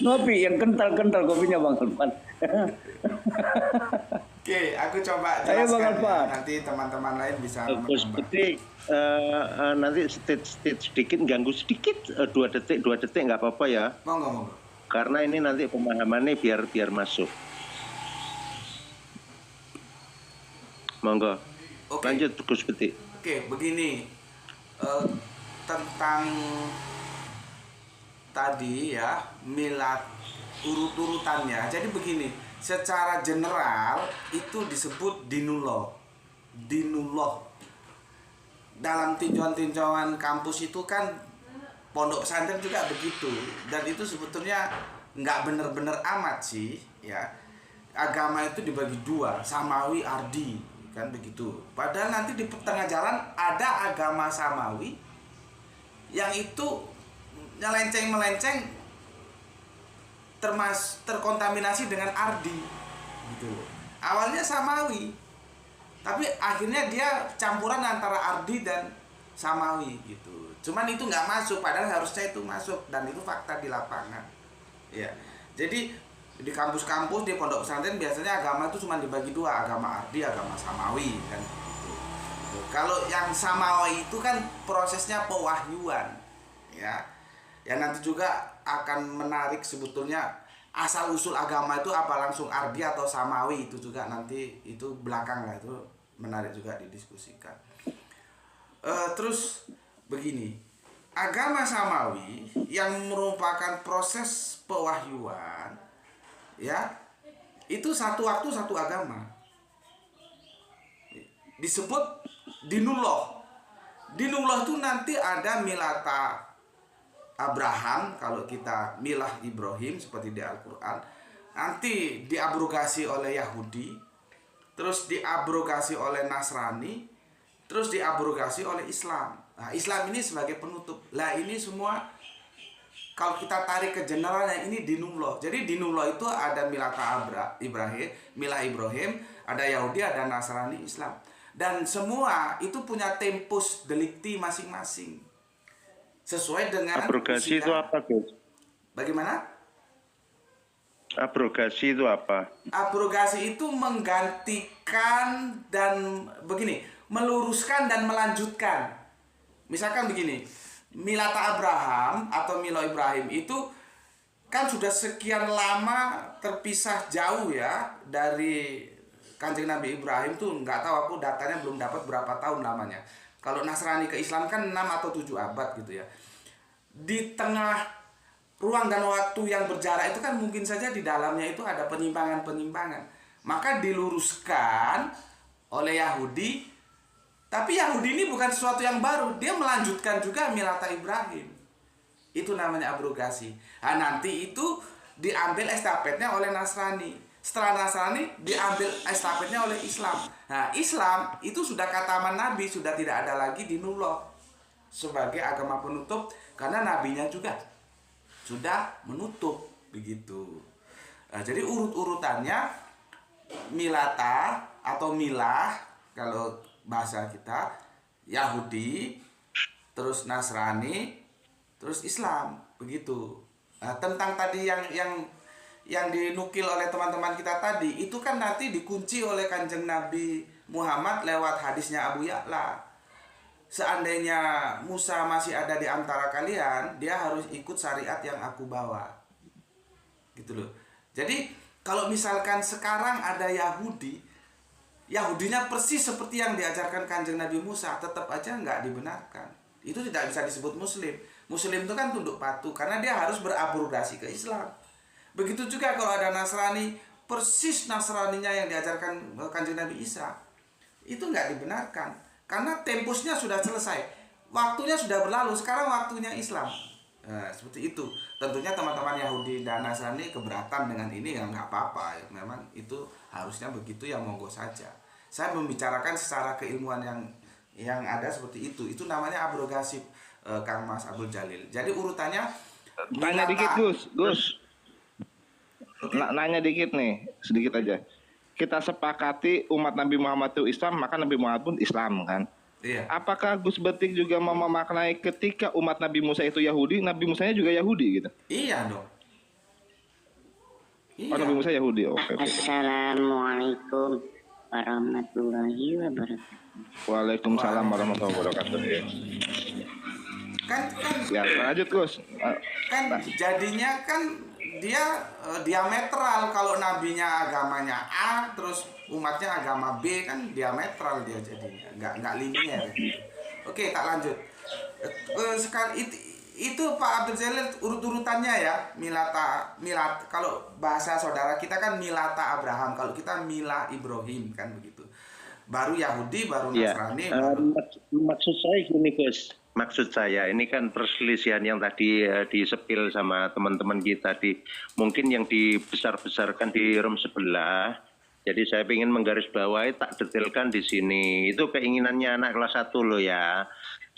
Ngopi yang kental-kental kopinya Bang Alfat. Oke, aku coba jelaskan ya. Nanti teman-teman lain bisa Seperti nanti sedikit ganggu sedikit 2 detik nggak apa-apa ya. Monggo. Karena ini nanti pemahamannya biar masuk. Monggo. Lanjut Gus Peti. Oke, begini tentang tadi ya milad urutannya. Jadi begini, secara general itu disebut dinullah. Dalam tinjauan-tinjauan kampus itu kan pondok pesantren juga begitu, dan itu sebetulnya nggak bener-bener amat sih ya. Agama itu dibagi 2, samawi, ardi, kan begitu. Padahal nanti di tengah jalan ada agama samawi yang itu melenceng terkontaminasi dengan ardi gitu. Awalnya samawi, tapi akhirnya dia campuran antara ardi dan samawi gitu. Cuman itu nggak masuk, padahal harusnya itu masuk, dan itu fakta di lapangan. Ya, jadi di kampus-kampus, di pondok pesantren biasanya agama itu cuma dibagi 2, agama ardi, agama samawi kan gitu. Kalau yang samawi itu kan prosesnya pewahyuan, ya nanti juga akan menarik sebetulnya asal usul agama itu apa, langsung ardi atau samawi, itu juga nanti itu belakang lah, itu menarik juga didiskusikan. Terus begini, agama samawi yang merupakan proses pewahyuan ya, itu satu waktu satu agama, disebut dinullah. Dinullah itu nanti ada milata Abraham, kalau kita milah Ibrahim seperti di Al-Quran, nanti diabrogasi oleh Yahudi, terus diabrogasi oleh Nasrani, terus diabrogasi oleh Islam. Nah, Islam ini sebagai penutup. Lah ini semua kalau kita tarik ke generalnya ini dinullah. Jadi dinullah itu ada milata milah Ibrahim, ada Yahudi, ada Nasrani, Islam. Dan semua itu punya tempus delicti masing-masing. Sesuai dengan abrogasi itu apa, Gus? Bagaimana? Abrogasi itu apa? Abrogasi itu menggantikan dan begini, meluruskan dan melanjutkan. Misalkan begini, Milata Abraham atau Milo Ibrahim itu kan sudah sekian lama terpisah jauh ya dari Kanjeng Nabi Ibrahim tuh, nggak tahu aku datanya belum dapat berapa tahun lamanya. Kalau Nasrani ke Islam kan 6 atau 7 abad gitu ya. Di tengah ruang dan waktu yang berjarak itu kan mungkin saja di dalamnya itu ada penyimpangan-penyimpangan. Maka diluruskan oleh Yahudi. Tapi Yahudi ini bukan sesuatu yang baru. Dia melanjutkan juga Milata Ibrahim. Itu namanya abrogasi. Nah, nanti itu diambil estafetnya oleh Nasrani. Setelah Nasrani diambil estafetnya oleh Islam. Nah, Islam itu sudah kataman Nabi, sudah tidak ada lagi dinullah sebagai agama penutup karena nabinya juga sudah menutup begitu. Nah, jadi urut-urutannya Milata atau Milah kalau bahasa kita, Yahudi, terus Nasrani, terus Islam begitu. Nah, tentang tadi yang dinukil oleh teman-teman kita tadi itu kan nanti dikunci oleh Kanjeng Nabi Muhammad lewat hadisnya Abu Ya'la. Seandainya Musa masih ada di antara kalian, dia harus ikut syariat yang aku bawa. Gitu loh. Jadi kalau misalkan sekarang ada Yahudinya persis seperti yang diajarkan Kanjeng Nabi Musa, tetap aja nggak dibenarkan. Itu tidak bisa disebut Muslim. Muslim itu kan tunduk patuh karena dia harus berabrogasi ke Islam. Begitu juga kalau ada Nasrani, persis Nasraninya yang diajarkan Kanjeng Nabi Isa, itu nggak dibenarkan. Karena tempusnya sudah selesai, waktunya sudah berlalu, sekarang waktunya Islam. Nah, seperti itu. Tentunya teman-teman Yahudi dan Nasrani keberatan dengan ini, ya nggak apa-apa. Memang itu harusnya begitu, ya monggo saja. Saya membicarakan secara keilmuan yang ada seperti itu. Itu namanya abrogasi, Kang Mas Abdul Jalil. Jadi urutannya. Tanya dikit Gus. Nanya dikit nih, sedikit aja. Kita sepakati umat Nabi Muhammad itu Islam, maka Nabi Muhammad pun Islam kan. Iya. Apakah Gus Betik juga mau memaknai ketika umat Nabi Musa itu Yahudi, Nabi Musanya juga Yahudi gitu? Iya dong. Iya. Oh, Nabi Musa Yahudi. Oke. Assalamualaikum warahmatullahi wabarakatuh. Waalaikumsalam warahmatullahi wabarakatuh. Kan ya, lanjut Gus. Kan jadinya kan dia diametral. Kalau nabinya agamanya A terus umatnya agama B, kan diametral dia jadinya, nggak linier. Oke, tak lanjut. Sekarang itu Pak Abdul Jalil urut-urutannya ya. Milata kalau bahasa saudara kita kan Milata Abraham, kalau kita Milah Ibrahim kan begitu. Baru Yahudi, baru Nasrani. Maksud saya gini Gus. Maksud saya ini kan perselisihan yang tadi disepil sama teman-teman kita mungkin yang dibesar-besarkan di room sebelah. Jadi saya ingin menggarisbawahi, tak detailkan di sini. Itu keinginannya anak kelas 1 loh ya.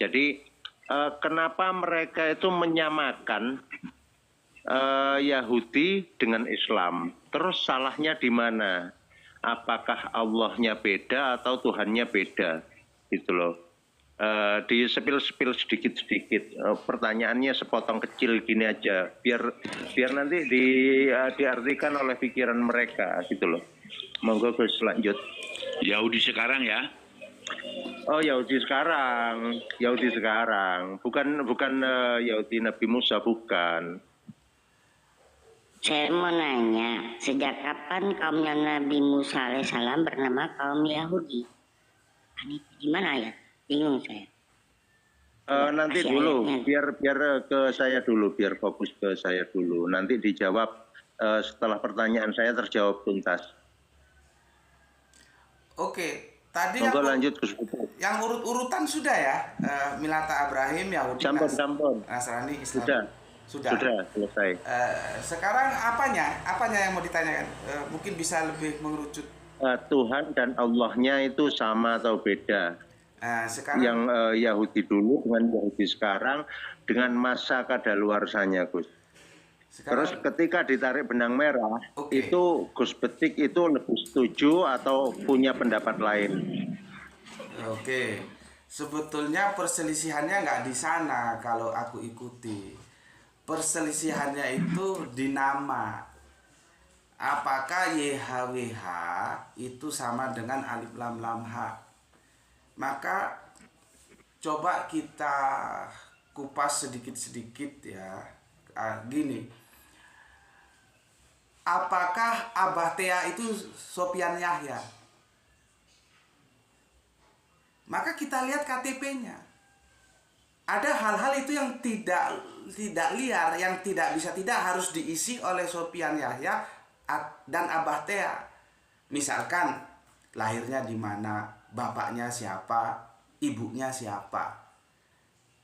Jadi kenapa mereka itu menyamakan Yahudi dengan Islam? Terus salahnya di mana? Apakah Allahnya beda atau Tuhannya beda? Gitu loh. Disepil-sepil sedikit-sedikit. Pertanyaannya sepotong kecil gini aja, biar nanti diartikan oleh pikiran mereka gitu loh. Monggo Gus lanjut. Yahudi sekarang ya? Oh, Yahudi sekarang, bukan Yahudi Nabi Musa, bukan. Saya mau nanya, sejak kapan kaumnya Nabi Musa alaihissalam bernama kaum Yahudi? Ini gimana ya? Bingung saya. Nanti dulu, biar ke saya dulu, biar fokus ke saya dulu. Nanti dijawab setelah pertanyaan saya terjawab tuntas. Oke, tadi lanjut yang urut-urutan sudah ya. Milata Abraham, Yahudi, Nasrani, Islam. Sudah selesai. Sekarang apanya yang mau ditanyakan? Mungkin bisa lebih mengerucut. Tuhan dan Allahnya itu sama atau beda? Sekarang yang Yahudi dulu dengan Yahudi sekarang, dengan masa kadaluarsanya Gus. Terus ketika ditarik benang merah, itu Gus Betik itu lebih setuju atau punya pendapat lain? Oke, sebetulnya perselisihannya nggak di sana kalau aku ikuti. Perselisihannya itu di nama. apakah YHWH itu sama dengan alif lam lam H? Maka coba kita kupas sedikit-sedikit ya. Gini, apakah Abah Tea itu Sopyan Yahya? Maka kita lihat KTP-nya. Ada hal-hal itu yang tidak liar, yang tidak harus diisi oleh Sopyan Yahya dan Abah Tea. Misalkan lahirnya di mana, bapaknya siapa, ibunya siapa.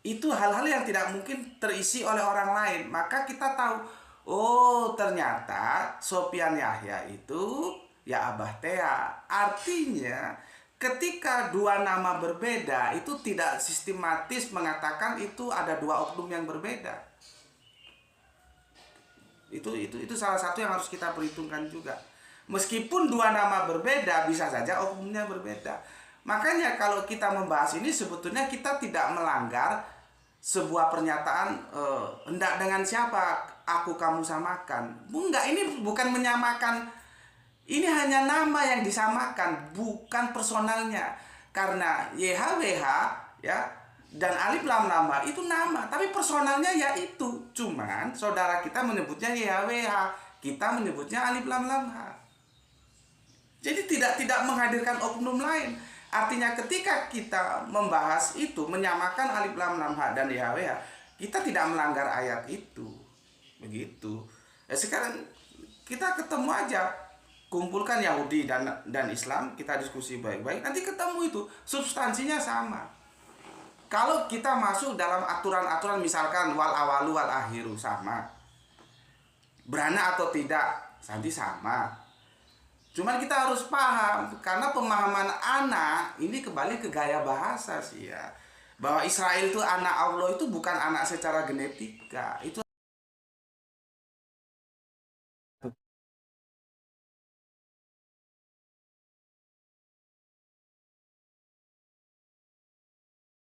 Itu hal-hal yang tidak mungkin terisi oleh orang lain. Maka kita tahu, oh ternyata Sopyan Yahya itu ya Abah Tea. Artinya ketika dua nama berbeda itu tidak sistematis mengatakan itu ada dua oknum yang berbeda. Itu salah satu yang harus kita perhitungkan juga. Meskipun dua nama berbeda, bisa saja oknumnya berbeda. Makanya kalau kita membahas ini sebetulnya kita tidak melanggar sebuah pernyataan hendak dengan siapa aku kamu samakan. Enggak, ini bukan menyamakan. Ini hanya nama yang disamakan, bukan personalnya. Karena YHWH ya dan alif lam nama itu nama, tapi personalnya ya itu. Cuman saudara kita menyebutnya YHWH, kita menyebutnya alif lam lam H. Jadi tidak menghadirkan oknum lain. Artinya ketika kita membahas itu, menyamakan alif lam lam H dan YHWH, kita tidak melanggar ayat itu. Begitu. Sekarang kita ketemu aja, kumpulkan Yahudi dan Islam, kita diskusi baik-baik, nanti ketemu itu substansinya sama. Kalau kita masuk dalam aturan-aturan misalkan wal awalu wal akhiru sama, beranak atau tidak nanti sama. Cuman kita harus paham, karena pemahaman anak ini kembali ke gaya bahasa sih ya, bahwa Israel itu anak Allah itu bukan anak secara genetika, itu